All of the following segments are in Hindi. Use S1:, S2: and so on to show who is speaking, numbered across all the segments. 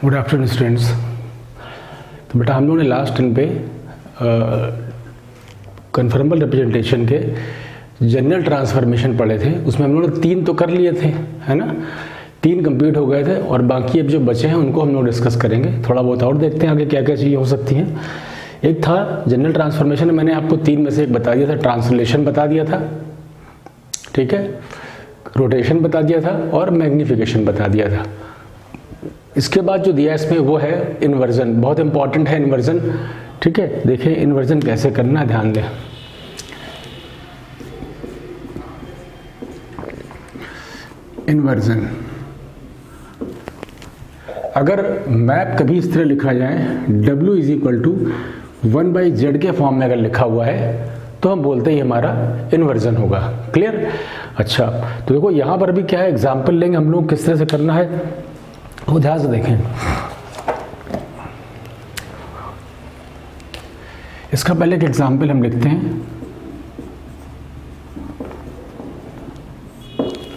S1: Good afternoon students. तो बेटा हम लोगों ने लास्ट टाइम पे कन्फर्मेबल रिप्रेजेंटेशन के जनरल ट्रांसफॉर्मेशन पढ़े थे। उसमें हम लोगों ने 3 तो कर लिए थे, है ना, 3 कंप्लीट हो गए थे और बाकी अब जो बचे हैं उनको हम लोग डिस्कस करेंगे। थोड़ा बहुत और देखते हैं आगे क्या क्या चीज़ें हो सकती हैं। एक था जनरल ट्रांसफॉर्मेशन, मैंने आपको 3 में से एक बता दिया था, ट्रांसलेशन बता दिया था, ठीक है, रोटेशन बता दिया था और मैग्नीफिकेशन बता दिया था। इसके बाद जो दिया इसमें वो है इन्वर्जन, बहुत इंपॉर्टेंट है इन्वर्जन, ठीक है। देखिए इन्वर्जन कैसे करना है, ध्यान दें। इन्वर्जन, अगर मैप कभी इस तरह लिखा जाए W = 1/z के फॉर्म में अगर लिखा हुआ है तो हम बोलते हैं हमारा इन्वर्जन होगा। क्लियर? अच्छा, तो देखो यहाँ पर भी क्या है, एग्जाम्पल लेंगे हम लोग किस तरह से करना है, वो ध्यान से देखें। इसका पहले एक एग्जाम्पल हम लिखते हैं,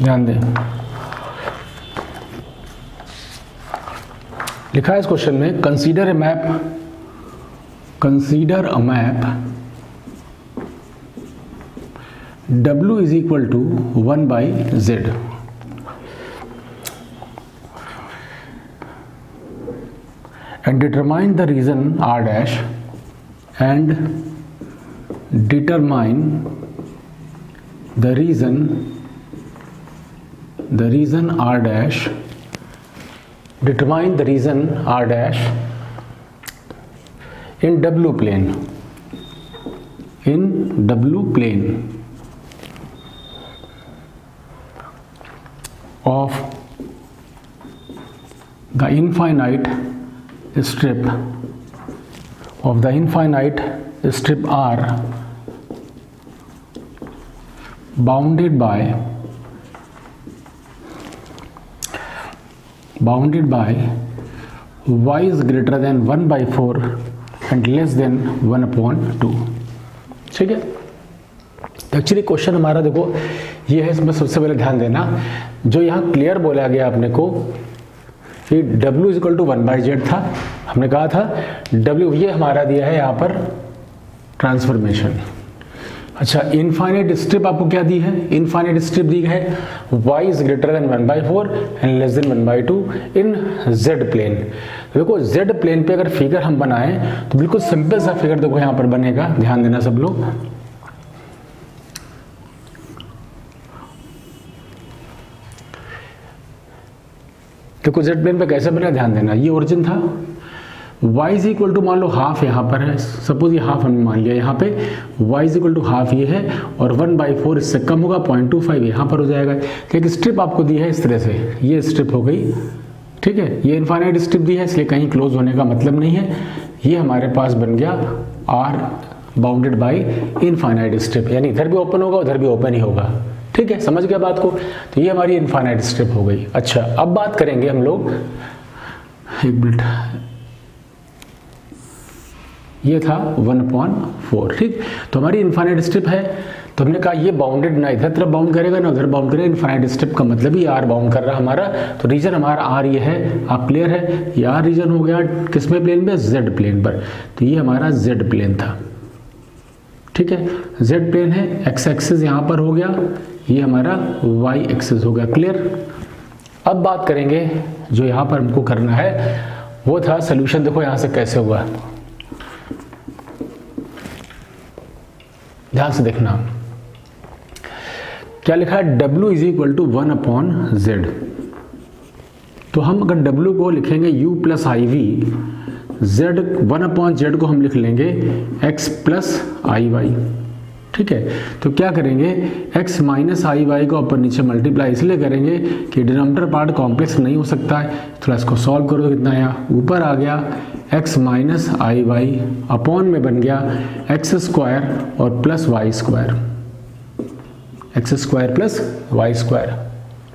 S1: ध्यान दें। लिखा है इस क्वेश्चन में, consider a map W = 1/z and determine the region R' and determine the region R', determine the region R' in W plane, of the infinite strip R bounded by y is greater than 1/4 and less than 1/2। ठीक है, एक्चुअली क्वेश्चन हमारा देखो ये है। इसमें सबसे पहले ध्यान देना, जो यहाँ क्लियर बोला गया आपने को कि W = 1/z था, हमने कहा था W, ये हमारा दिया है यहाँ पर ट्रांसफॉर्मेशन। अच्छा, इनफाइनाइट स्ट्रिप आपको क्या दी है, इनफाइनाइट स्ट्रिप दी है y is greater than 1/4 and less than 1/2 in z plane. देखो z प्लेन पे अगर फिगर हम बनाएं तो बिल्कुल सिंपल सा फिगर देखो यहाँ पर बनेगा, ध्यान देना सब लोग। देखो z प्लेन पे कैसे बना, ध्यान देना। ये ओरिजिन था, y = मान लो हाफ यहाँ पर है, सपोज ये हाफ हमने मान लिया, यहाँ पे y = हाफ ये है और 1/4 इससे कम होगा, 0.25 यहाँ पर हो जाएगा। एक स्ट्रिप आपको दी है इस तरह से, ये स्ट्रिप हो गई, ठीक है। ये इनफाइनाइट स्ट्रिप दी है इसलिए कहीं क्लोज होने का मतलब नहीं है। ये हमारे पास बन गया R bounded by infinite strip, यानी इधर भी ओपन होगा उधर भी ओपन ही होगा, ठीक है। समझ गया बात को? तो ये हमारी इनफाइनाइट स्ट्रिप हो गई। अच्छा, अब बात करेंगे हम लोग, एक मिनट, ये था 1/4, ठीक। तो हमारी इनफाइनाइट स्ट्रिप है, तो हमने कहा ये बाउंडेड ना इधर तरफ बाउंड करेगा ना उधर बाउंड करेगा। इनफाइनाइट स्ट्रिप का मतलब ही R बाउंड कर रहा है हमारा, तो रीजन हमारा R ये है, आप क्लियर है। ये R रीजन हो गया किसमें प्लेन में, Z प्लेन पर। तो ये हमारा Z प्लेन था, ठीक है, Z प्लेन है। X एक्सिस यहाँ पर हो गया, ये हमारा Y एक्सिस हो गया, क्लियर। अब बात करेंगे जो यहाँ पर हमको करना है वो था सोल्यूशन। देखो यहाँ से कैसे हुआ, ध्यान से देखना। क्या लिखा है, W = 1/z। तो हम अगर W को लिखेंगे U + IV, Z 1/z को हम लिख लेंगे X + IY, ठीक है। तो क्या करेंगे, X - IY को ऊपर नीचे मल्टीप्लाई इसलिए करेंगे कि डिनोमिनेटर पार्ट कॉम्प्लेक्स नहीं हो सकता है। थोड़ा इसको सॉल्व करो तो कितना आया, ऊपर आ गया X - IY अपॉन में बन गया x² और प्लस y², x² + y²,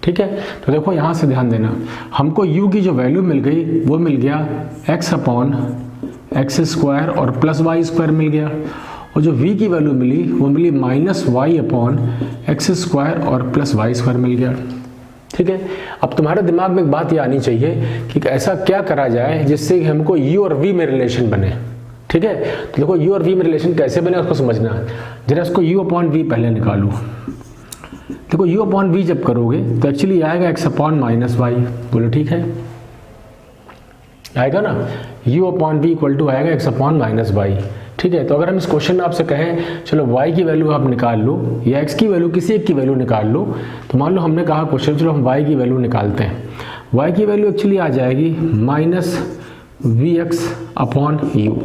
S1: ठीक है। तो देखो यहाँ से ध्यान देना, हमको u की जो वैल्यू मिल गई वो मिल गया x/x² और प्लस y² मिल गया, और जो v की वैल्यू मिली वो मिली -y/x² और प्लस y² मिल गया। ठीक है। अब तुम्हारे दिमाग में एक बात ये आनी चाहिए कि ऐसा क्या करा जाए जिससे हमको u और v में रिलेशन बने, ठीक है। तो देखो u और v में रिलेशन कैसे बने उसको समझना है। जरा इसको u अपॉन v पहले निकालू। देखो u अपॉन v जब करोगे तो एक्चुअली आएगा x अपॉन माइनस वाई, बोलो ठीक है, आएगा ना, u upon v equal to आएगा x अपॉन माइनस वाई, ठीक है। तो अगर हम इस क्वेश्चन में आपसे कहें चलो y की वैल्यू आप निकाल लो या x की वैल्यू किसी एक की वैल्यू निकाल लो, तो मान लो हमने कहा क्वेश्चन चलो हम y की वैल्यू निकालते हैं। y की वैल्यू एक्चुअली आ जाएगी minus V X upon U,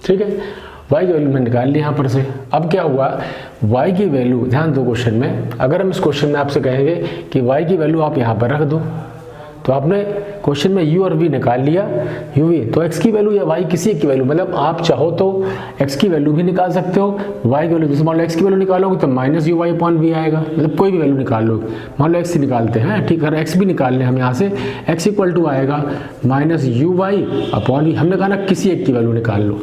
S1: ठीक है। y की वैल्यू मैंने निकाल ली यहाँ पर से। अब क्या हुआ, y की वैल्यू, ध्यान दो क्वेश्चन में, अगर हम इस क्वेश्चन में आपसे कहेंगे कि y की वैल्यू आप यहाँ पर रख दो, तो आपने क्वेश्चन में u और v निकाल लिया, u v, तो x की वैल्यू या y किसी एक की वैल्यू, मतलब आप चाहो तो x की वैल्यू भी निकाल सकते हो, y की वैल्यू, जैसे मान लो x की वैल्यू निकालोगे तो minus U Y upon V आएगा, मतलब कोई भी वैल्यू निकाल लो, मान लो x ही निकालते हैं, ठीक है। अगर x भी निकाल लें हम यहाँ से, x इक्वल टू आएगा minus U Y upon V, हमने कहा ना किसी एक की वैल्यू निकाल लो।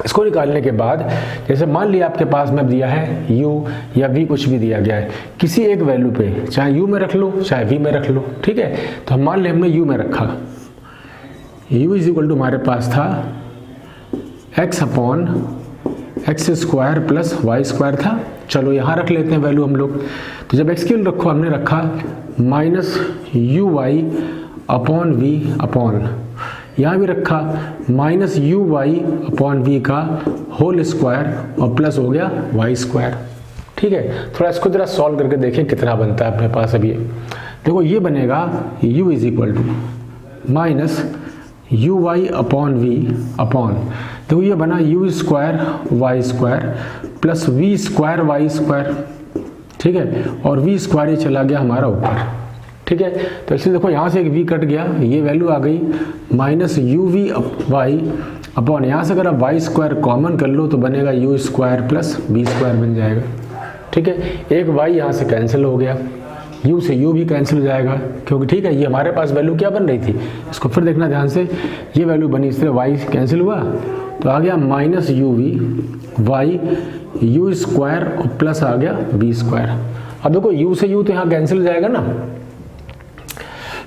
S1: इसको निकालने के बाद जैसे मान लिया आपके पास में दिया है u या v, कुछ भी दिया गया है किसी एक वैल्यू पे, चाहे u में रख लो चाहे v में रख लो, ठीक है। तो हम मान लें हमने u में रखा, u इज इक्वल टू हमारे पास था x upon X square plus Y square था, चलो यहाँ रख लेते हैं वैल्यू हम लोग। तो जब x की वैल्यू रखो हमने रखा minus U Y upon V upon, यहाँ भी रखा minus U Y upon V का होल स्क्वायर और प्लस हो गया वाई स्क्वायर, ठीक है। थोड़ा इसको जरा सॉल्व करके देखें कितना बनता है अपने पास। अभी देखो ये बनेगा u is equal to minus U Y upon V upon, देखो ये बना you square Y square plus we square Y square, ठीक है, और वी स्क्वायर ये चला गया हमारा ऊपर, ठीक है। तो इसलिए देखो यहाँ से एक v कट गया, ये वैल्यू आ गई minus U V Y upon, यहाँ से अगर आप वाई स्क्वायर कॉमन कर लो तो बनेगा U square plus B square बन जाएगा, ठीक है। एक y यहाँ से कैंसिल हो गया, u से u भी कैंसिल हो जाएगा, क्योंकि ठीक है ये हमारे पास वैल्यू क्या बन रही थी, इसको फिर देखना ध्यान से, ये वैल्यू बनी इसलिए y कैंसिल हुआ तो आ गया minus U V Y U square और प्लस आ गया बी स्क्वायर। अब देखो u से u तो यहाँ कैंसिल हो जाएगा ना,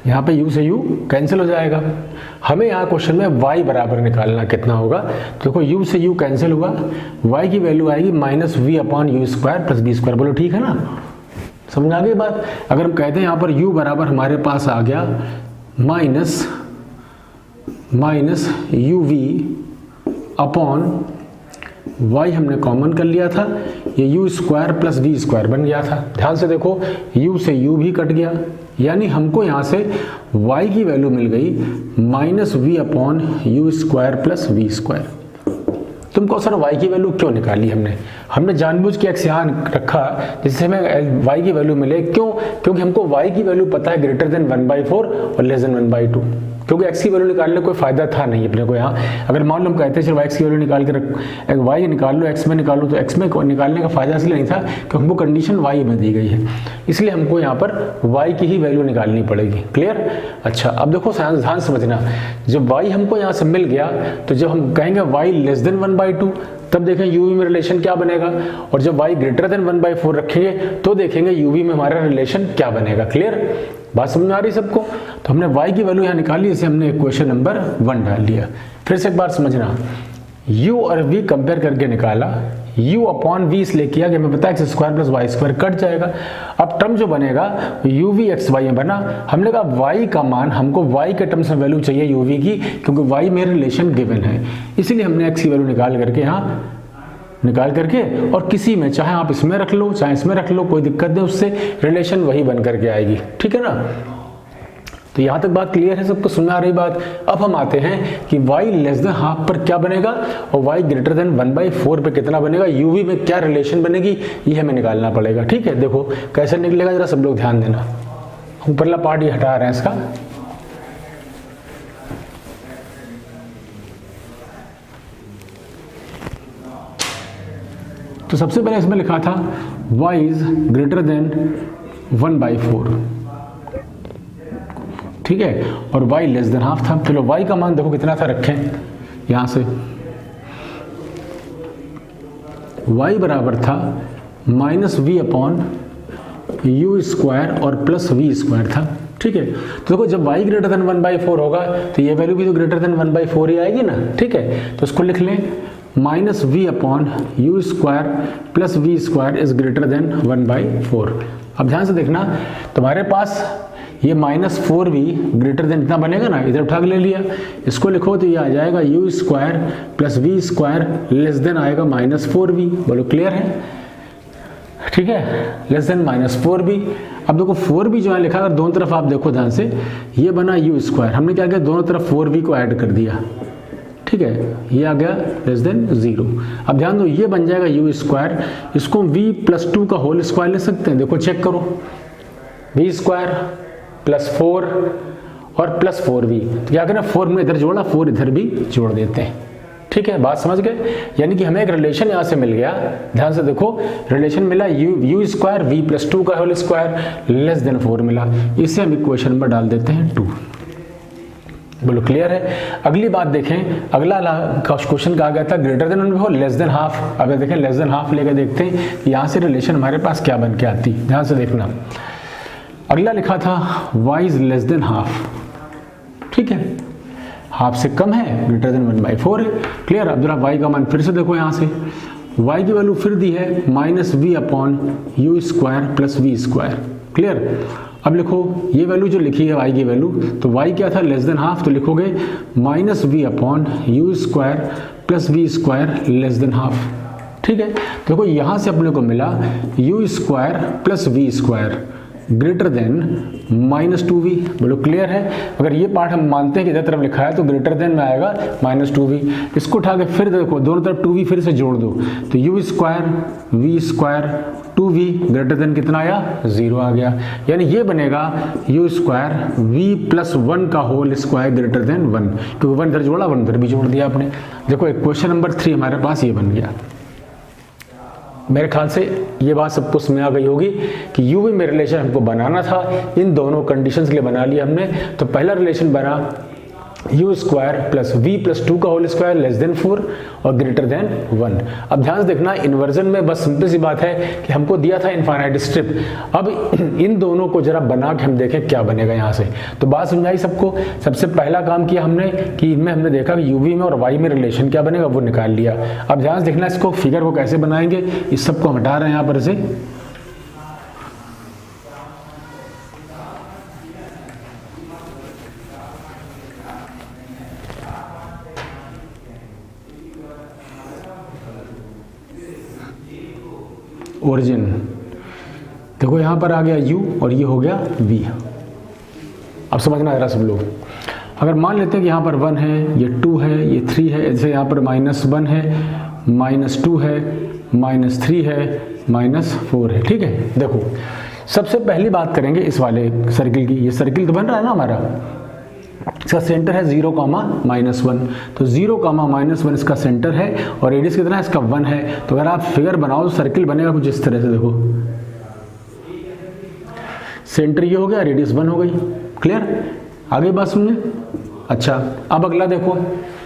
S1: यहाँ पे u से u कैंसिल हो जाएगा, हमें यहाँ क्वेश्चन में y बराबर निकालना कितना होगा। तो देखो u से u कैंसिल हुआ, y की वैल्यू आएगी minus we upon you square plus B square, बोलो ठीक है ना, समझ आ गई बात। अगर हम कहते हैं यहाँ पर u बराबर हमारे पास आ गया minus U V upon y हमने कॉमन कर लिया था, ये U square plus B square बन गया था। ध्यान से देखो u से u भी कट गया, यानी हमको यहाँ से y की वैल्यू मिल गई minus we upon you square plus we square. तुमको सर y की वैल्यू क्यों निकाली हमने जानबूझ के x यहाँ रखा जिससे हमें y की वैल्यू मिले, क्यों, क्योंकि हमको y की वैल्यू पता है ग्रेटर देन 1/4 और लेस देन 1/2, क्योंकि x की वैल्यू निकालने कोई फायदा था नहीं अपने को यहाँ। अगर मान लो हम कहते हैं चलो x की वैल्यू निकाल के y निकाल लो x में निकालो, तो x में निकालने का फायदा इसलिए नहीं था क्योंकि हमको कंडीशन y में दी गई है, इसलिए हमको यहाँ पर y की ही वैल्यू निकालनी पड़ेगी। क्लियर? अच्छा अब देखो ध्यान समझना, जब y हमको यहाँ से मिल गया तो जब हम कहेंगे y लेस देन 1/2 तब देखें u v में रिलेशन क्या बनेगा, और जब y ग्रेटर देन 1/4 रखेंगे तो देखेंगे u v में हमारा रिलेशन क्या बनेगा। क्लियर? बात समझ में आ रही सबको? तो हमने y की वैल्यू यहाँ निकाली, इसे हमने इक्वेशन नंबर 1 डाल दिया। फिर से एक बार समझना, u और v कंपेयर करके निकाला, u अपॉन v इसलिए किया कि हमें पता है X square plus Y square cut जाएगा। अब टर्म जो बनेगा u v एक्स वाई में बना, हमने कहा y का मान हमको y के टर्म्स में वैल्यू चाहिए u v की, क्योंकि y में रिलेशन गिवन है, इसीलिए हमने x की वैल्यू निकाल करके और किसी में, चाहे आप इसमें रख लो चाहे इसमें रख लो, कोई दिक्कत नहीं, उससे रिलेशन वही बन करके आएगी। ठीक है ना? तो यहाँ तक बात क्लियर है सबको, सुन में आ रही बात? अब हम आते हैं कि y लेस देन हाफ पर क्या बनेगा और y ग्रेटर देन 1/4 पे कितना बनेगा, uv में क्या रिलेशन बनेगी, ये हमें निकालना पड़ेगा। ठीक है, देखो कैसे निकलेगा, जरा सब लोग ध्यान देना। ऊपरला पार्ट ये हटा रहे हैं इसका। तो सबसे पहले इसमें लिखा था y इज ग्रेटर देन 1/4, ठीक है, और y लेस देन हाफ था। चलो y का मान देखो कितना था, रखें यहां से, y बराबर था minus we upon you square और प्लस वी स्क्वायर था, ठीक है। तो देखो जब y ग्रेटर देन 1/4 होगा तो ये वैल्यू भी तो ग्रेटर देन 1/4 ही आएगी ना, ठीक है। तो इसको लिख लें minus we upon you square plus we square is greater than 1/4। अब ध्यान से देखना, तुम्हारे पास ये -4v ग्रेटर देन इतना बनेगा ना, इधर उठा के ले लिया, इसको लिखो तो ये आ जाएगा U square plus we square less than आएगा -4v। बोलो क्लियर है, ठीक है, लेस देन -4v। अब देखो 4v जो है लिखा, अगर दोनों तरफ आप देखो ध्यान से, ये बना यू स्क्वायर, हमने क्या किया दोनों तरफ 4v को ऐड कर दिया, ठीक है, ये आ गया लेस देन 0। अब ध्यान दो ये बन जाएगा यू स्क्वायर, इसको v प्लस 2 का होल स्क्वायर ले सकते हैं, देखो चेक करो, v स्क्वायर प्लस 4 और प्लस 4v, तो क्या करें 4 में इधर जोड़ा, 4 इधर भी जोड़ देते हैं, ठीक है, बात समझ गए। यानी कि हमें एक रिलेशन यहाँ से मिल गया, ध्यान से देखो रिलेशन मिला यू स्क्वायर वी प्लस 2 का होल स्क्वायर लेस देन 4 मिला, इसे हम इक्वेशन में डाल देते हैं 2। बोलो क्लियर है। अगली बात देखें, अगला क्वेश्चन कहा गया था ग्रेटर देन हो लेस देन हाफ। अब देखें लेस देन हाफ लेकर देखते हैं यहाँ से रिलेशन हमारे पास क्या बन के आती, ध्यान से देखना। अगला लिखा था y is less than half, ठीक है, हाफ से कम है, ग्रेटर देन 1/4 है, क्लियर। अब जरा y का मान फिर से देखो, यहाँ से y की वैल्यू फिर दी है minus we upon you square plus we square, clear. अब लिखो ये वैल्यू जो लिखी है y की वैल्यू, तो y क्या था लेस देन हाफ, तो लिखोगे minus we upon you square plus we square less than half, ठीक है। देखो यहाँ से अपने को मिला u square plus we square greater than -2v। बोलो क्लियर है। अगर ये पार्ट हम मानते हैं कि इधर तरफ लिखा है तो ग्रेटर देन में आएगा -2v, इसको उठा के फिर देखो दोनों तरफ 2v फिर से जोड़ दो, तो u square v square 2v greater than कितना आया 0 आ गया, यानी ये बनेगा यू स्क्वायर v प्लस 1 का होल स्क्वायर ग्रेटर देन 1, क्योंकि 1 इधर जोड़ा 1 इधर भी जोड़ दिया आपने। देखो क्वेश्चन नंबर 3 हमारे पास ये बन गया। मेरे ख्याल से ये बात सबको समझ आ गई होगी कि यू वी में रिलेशन हमको बनाना था, इन दोनों कंडीशंस के लिए बना लिया हमने। तो पहला रिलेशन बना you square plus v plus 2 का होल स्क्वायर लेस देन 4 और ग्रेटर देन 1। अब ध्यान से देखना इन्वर्जन में बस सिंपल सी बात है कि हमको दिया था इनफाइनाइट स्ट्रिप। अब इन दोनों को जरा बना के हम देखें क्या बनेगा यहाँ से। तो बात समझाई सबको। सबसे पहला काम किया हमने कि इनमें हमने देखा कि यूवी में और वाई में रिलेशन क्या बनेगा वो निकाल लिया। अब ध्यान से देखना इसको फिगर को कैसे बनाएंगे, इस सबको हम हटा रहे हैं यहाँ पर से। ओरिजिन देखो यहाँ पर आ गया u और ये हो गया v। अब समझना जरा सब लोग। अगर मान लेते हैं कि यहाँ पर 1 है, ये 2 है, ये 3 है, जैसे यहाँ पर -1 है, -2 है, -3 है, -4 है, ठीक है। देखो सबसे पहली बात करेंगे इस वाले सर्किल की। ये सर्किल तो बन रहा है ना हमारा, इसका सेंटर है 0,-1, तो 0,-1 इसका सेंटर है और रेडियस कितना है इसका 1 है। तो अगर आप फिगर बनाओ तो सर्किल बनेगा कुछ इस तरह से। देखो सेंटर ये हो गया, रेडियस 1 हो गई। क्लियर, आगे बात सुनिए। अच्छा अब अगला देखो,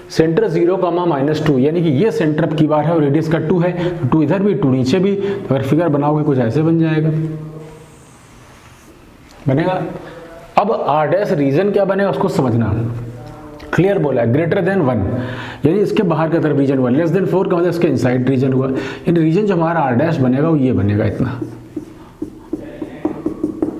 S1: सेंटर 0,-2 यानी कि ये सेंटर अब की बार है और रेडियस का 2 है, तो 2 इधर भी 2 नीचे भी। तो अगर फिगर बनाओगे कुछ ऐसे बन जाएगा, बनेगा। अब आर डैश रीजन क्या बनेगा उसको समझना। क्लियर बोला है, ग्रेटर देन 1 यानी इसके बाहर का तरफ रीजन हुआ, लेस देन 4 का मतलब इसके इनसाइड रीजन हुआ। यानी रीजन जो हमारा आर डैश बनेगा वो ये बनेगा इतना,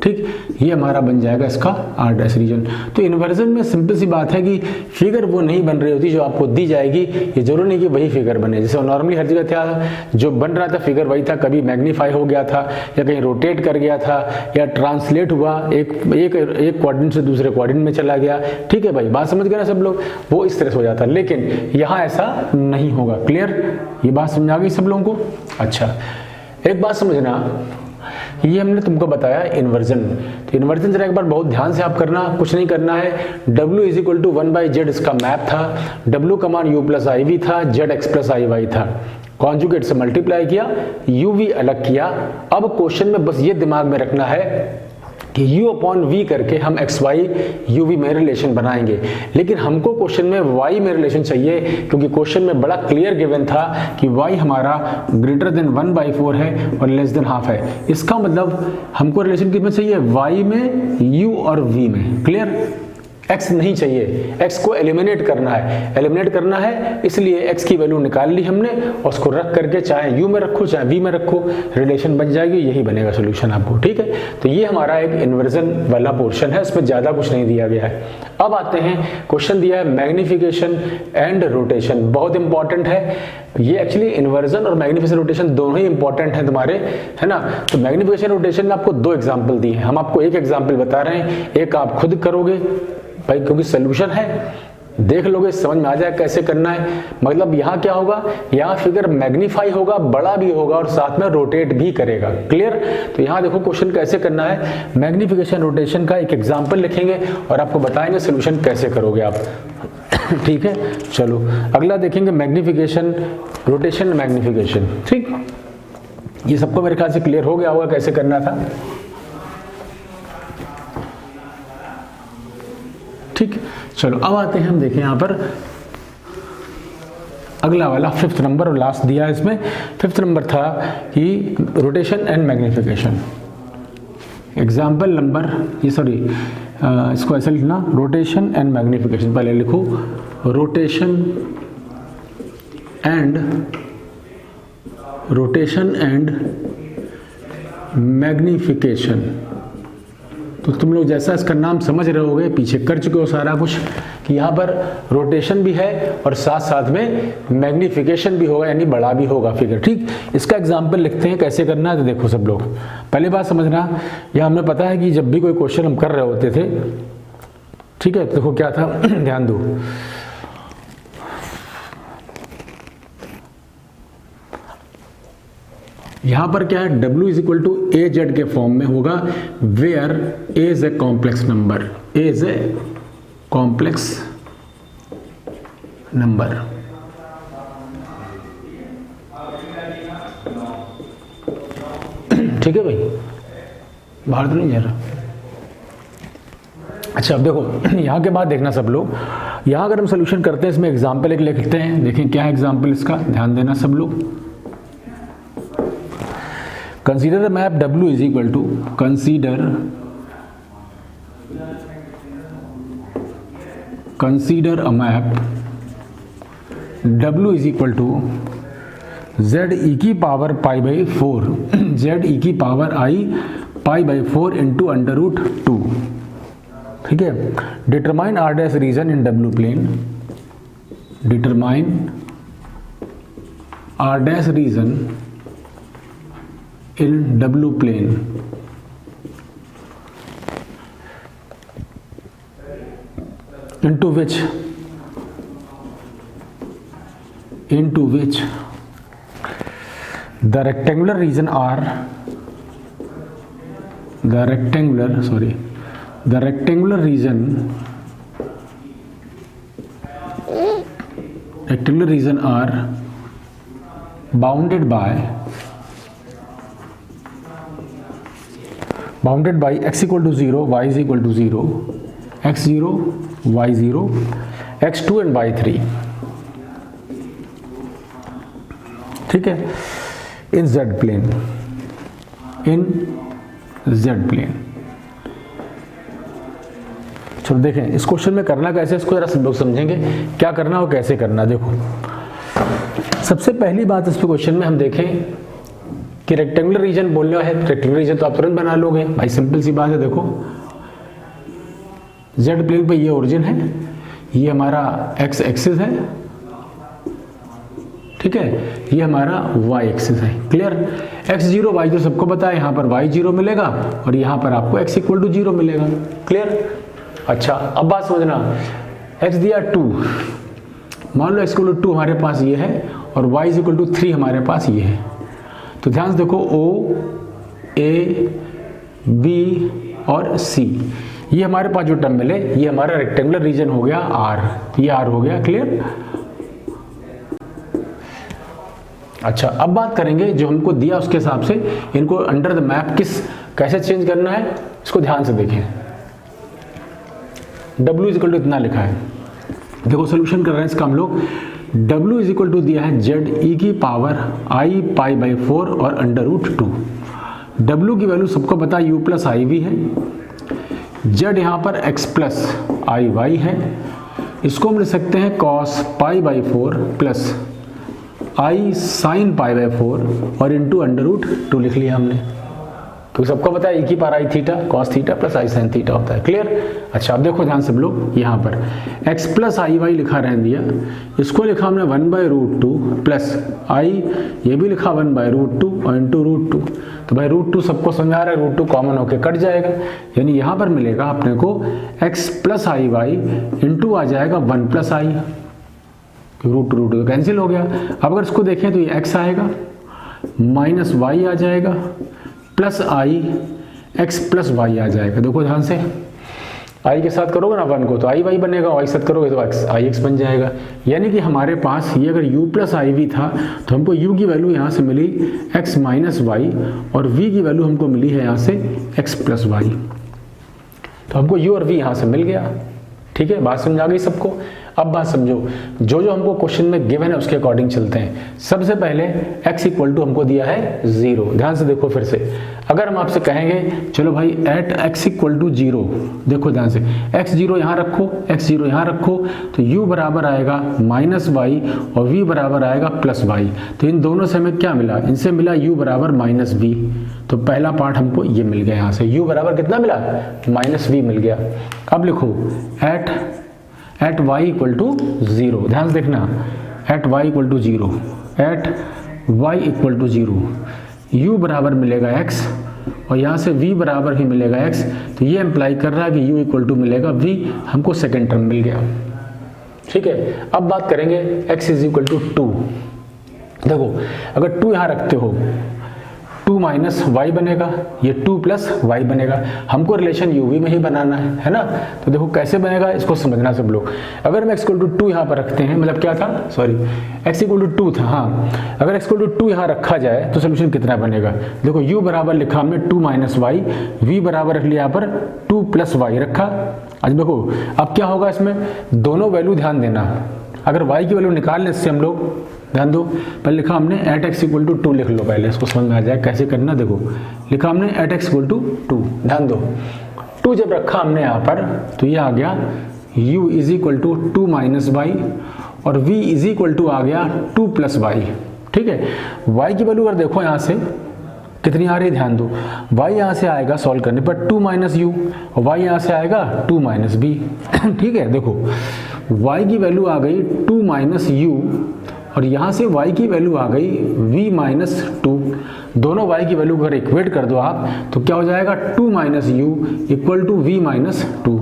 S1: ठीक, ये हमारा बन जाएगा इसका आर डैश रीजन। तो इन्वर्जन में सिंपल सी बात है कि फिगर वो नहीं बन रही होती जो आपको दी जाएगी। ये जरूरी नहीं कि वही फिगर बने, जैसे नॉर्मली हर जगह था जो बन रहा था फिगर वही था, कभी मैग्नीफाई हो गया था या कहीं रोटेट कर गया था या ट्रांसलेट हुआ, एक क्वाड्रेंट से दूसरे क्वाड्रेंट में चला गया। ठीक है भाई, बात समझ गए ना सब लोग, वो इस तरह से हो जाता है, लेकिन यहाँ ऐसा नहीं होगा। क्लियर, ये बात समझ आ गई सब लोगों को। अच्छा एक बात समझना, ये हमने तुमको बताया इन्वर्जन। तो इन्वर्जन जरा एक बार बहुत ध्यान से आप करना, कुछ नहीं करना है। W = 1/z इसका मैप था, W का मान u + iv था, zx + iy था। कॉन्जुगेट से मल्टीप्लाई किया, uv अलग किया। अब क्वेश्चन में बस ये दिमाग में रखना है कि u अपॉन v करके हम एक्स वाई यू वी में रिलेशन बनाएंगे, लेकिन हमको क्वेश्चन में y में रिलेशन चाहिए, क्योंकि क्वेश्चन में बड़ा क्लियर गिवन था कि y हमारा ग्रेटर देन 1/4 है और लेस देन हाफ है। इसका मतलब हमको रिलेशन किसमें चाहिए, y में, u और v में। क्लियर? x नहीं चाहिए, x को एलिमिनेट करना है, इसलिए x की वैल्यू निकाल ली हमने और उसको रख करके चाहे u में रखो चाहे v में रखो, रिलेशन बन जाएगी, यही बनेगा सोल्यूशन आपको। ठीक है, तो ये हमारा एक इन्वर्जन वाला पोर्शन है, उसमें ज़्यादा कुछ नहीं दिया गया है। अब आते हैं, क्वेश्चन दिया है मैग्निफिकेशन एंड रोटेशन, बहुत इंपॉर्टेंट है ये। एक्चुअली इन्वर्जन और मैग्निफिकेशन रोटेशन दोनों ही इंपॉर्टेंट हैं तुम्हारे, है ना। तो मैग्निफिकेशन रोटेशन में आपको 2 एग्जाम्पल दिए हैं, हम आपको एक एग्जाम्पल बता रहे हैं, एक आप खुद करोगे भाई, क्योंकि सोल्यूशन है, देख लोगे समझ में आ जाए कैसे करना है। मतलब यहाँ क्या होगा, यहाँ फिगर मैग्नीफाई होगा, बड़ा भी होगा और साथ में रोटेट भी करेगा। क्लियर? तो यहाँ देखो क्वेश्चन कैसे करना है, मैग्निफिकेशन रोटेशन का एक एग्जाम्पल लिखेंगे और आपको बताएंगे सोल्यूशन कैसे करोगे आप। ठीक है, चलो अगला देखेंगे मैग्निफिकेशन रोटेशन मैग्निफिकेशन। ठीक, ये सबको मेरे ख्याल से क्लियर हो गया होगा कैसे करना था। ठीक, चलो अब आते हैं, हम देखें यहाँ पर अगला वाला 5th नंबर और लास्ट दिया है इसमें। 5th नंबर था कि rotation and magnification. Example number, ये सॉरी इसको ऐसे लिखना, रोटेशन एंड मैग्निफिकेशन। पहले लिखो रोटेशन एंड मैग्निफिकेशन। तो तुम लोग जैसा इसका नाम समझ रहे होगे, पीछे कर चुके हो सारा कुछ, कि यहाँ पर रोटेशन भी है और साथ साथ में मैग्निफिकेशन भी होगा, यानी बड़ा भी होगा फिगर। ठीक, इसका एग्जाम्पल लिखते हैं कैसे करना है। तो देखो सब लोग पहली बात समझना, यह हमें पता है कि जब भी कोई क्वेश्चन हम कर रहे होते थे, ठीक है, तो देखो क्या था, ध्यान दो, यहां पर क्या है, W is equal to a z के फॉर्म में होगा, where a is a complex number, a is a complex number. ठीक है भाई, बाहर तो नहीं जा रहा। अच्छा अब देखो यहाँ के बाद देखना सब लोग, यहाँ अगर हम सोल्यूशन करते हैं इसमें एग्जाम्पल एक लिखते हैं। देखें क्या है एग्जाम्पल इसका, ध्यान देना सब लोग। Consider a map W is equal to, consider a map W is equal to Z e की power pi by 4, Z e की power I pi by 4 into under root 2। ठीक है, determine R dash region in W plane, determine R dash region in W plane into which the rectangular region are the rectangular region are bounded by x equal to 0, y is equal to 0, x0, y0, x2 and y3। ठीक है, इन z प्लेन, चलो देखें इस क्वेश्चन में करना कैसे, इसको जरा सब लोग समझेंगे क्या करना और कैसे करना। देखो सबसे पहली बात इस क्वेश्चन में हम देखें कि रेक्टेंगुलर रीजन बोलना है, रेक्टेंगुलर रीजन तो आप तुरंत बना लोगे भाई, सिंपल सी बात है। देखो जेड प्लेन पे ये ओरिजिन है, ये हमारा एक्स एक्सिस है, ठीक है, ये हमारा वाई एक्सिस है। क्लियर? x0 y0 सबको पता है, यहाँ पर y0 मिलेगा और यहाँ पर आपको x इक्वल टू 0 मिलेगा। क्लियर? अच्छा अब बात समझना, x दिया 2, मान लो x इक्वल टू 2 हमारे पास ये है और y इक्वल टू 3 हमारे पास ये है। तो ध्यान से देखो O, A, B और C, ये हमारे पास जो टर्म मिले ये हमारा रेक्टेंगुलर रीजन हो गया R, ये R हो गया। क्लियर? अच्छा अब बात करेंगे जो हमको दिया उसके हिसाब से इनको अंडर द मैप कैसे चेंज करना है। इसको ध्यान से देखें, W इक्वल टू इतना लिखा है, देखो सोल्यूशन कर रहे हैं इसका हम लोग। W इज इक्वल टू दिया है जेड ई की पावर आई पाई बाई 4 और अंडर रूट 2। W की वैल्यू सबको पता है u प्लस आई वी है, Z यहाँ पर x प्लस आई वाई है, इसको हम लिख सकते हैं cos pi by 4 plus I sine pi by 4 और इंटू अंडर रूट 2 लिख लिया हमने, क्योंकि सबको पता है e की पावर आई थीटा कॉस थीटा प्लस आई साइन थीटा होता है। क्लियर? अच्छा अब देखो ध्यान से सब लोग, यहाँ पर x प्लस आई वाई लिखा रहने दिया, इसको लिखा हमने 1 बाई रूट 2 प्लस आई, ये भी लिखा 1 बाई रूट 2 और इंटू रूट 2। तो भाई रूट 2 सबको समझ आ रहा है, रूट 2 कॉमन होकर कट जाएगा, यानी यहाँ पर मिलेगा अपने को x प्लस आई वाई इंटू आ जाएगा 1 प्लस आई, रूट टू कैंसिल हो गया। अब अगर इसको देखें तो ये x आएगा माइनस वाई आ जाएगा प्लस आई x प्लस वाई आ जाएगा। देखो ध्यान से, आई के साथ करोगे ना 1 को तो आई वाई बनेगा, वाई साथ करोगे तो x आई एक्स बन जाएगा। यानी कि हमारे पास ये अगर u प्लस आई वी था तो हमको u की वैल्यू यहाँ से मिली x माइनस वाई और v की वैल्यू हमको मिली है यहाँ से x प्लस वाई। तो हमको u और v यहाँ से मिल गया। ठीक है, बात समझ आ गई सबको? अब बात समझो, जो जो हमको क्वेश्चन में गिवन है उसके अकॉर्डिंग चलते हैं। सबसे पहले x इक्वल टू हमको दिया है 0। ध्यान से देखो फिर से, अगर हम आपसे कहेंगे चलो भाई एट x इक्वल टू 0, देखो ध्यान से x 0 यहाँ रखो, x 0 यहाँ रखो, तो u बराबर आएगा माइनस वाई और v बराबर आएगा प्लस वाई। तो इन दोनों से हमें क्या मिला? इनसे मिला u बराबर माइनस वी। तो पहला पार्ट हमको ये मिल गया, यहाँ से u बराबर कितना मिला? माइनस वी मिल गया। अब लिखो एट y इक्वल टू 0, ध्यान से देखना, at y equal to 0, at y equal to 0 u बराबर मिलेगा x और यहाँ से v बराबर भी मिलेगा x। तो ये एम्प्लाई कर रहा है कि u इक्वल टू मिलेगा v, हमको सेकेंड टर्म मिल गया। ठीक है, अब बात करेंगे x इज इक्वल टू 2। देखो अगर 2 यहाँ रखते हो 2 माइनस वाई बनेगा, ये 2 प्लस वाई बनेगा। हमको रिलेशन यूवी में ही बनाना है ना? तो देखो कैसे बनेगा, इसको समझना सब लोग। अगर हम x इक्वल टू 2 यहाँ पर रखते हैं, मतलब क्या था, सॉरी x इक्वल टू 2 था, हाँ, अगर x इक्वल टू 2 यहाँ रखा जाए तो सोल्यूशन कितना बनेगा? देखो u बराबर लिखा हमने 2 माइनस वाई, v बराबर रख लिया यहाँ पर 2 प्लस वाई रखा। आज देखो अब क्या होगा, इसमें दोनों वैल्यू ध्यान देना, अगर y की वैल्यू निकालने से हम लोग, ध्यान दो, पहले लिखा हमने एट x इक्वल टू 2 लिख लो, पहले इसको समझ में आ जाए कैसे करना। देखो लिखा हमने एट x इक्वल टू 2, ध्यान दो 2 जब रखा हमने यहाँ पर तो ये आ गया u is equal to 2 minus y और v इज इक्वल टू आ गया 2 प्लस वाई। ठीक है, y की वैल्यू अगर देखो यहाँ से कितनी आ रही है, ध्यान दो, y यहाँ से आएगा सॉल्व करने पर 2 माइनस यू और y यहाँ से आएगा 2 माइनस बी। ठीक है, देखो y की वैल्यू आ गई 2 माइनस यू और यहाँ से y की वैल्यू आ गई v माइनस 2। दोनों y की वैल्यू अगर इक्वेट कर दो आप तो क्या हो जाएगा, 2 minus u equal to v minus 2।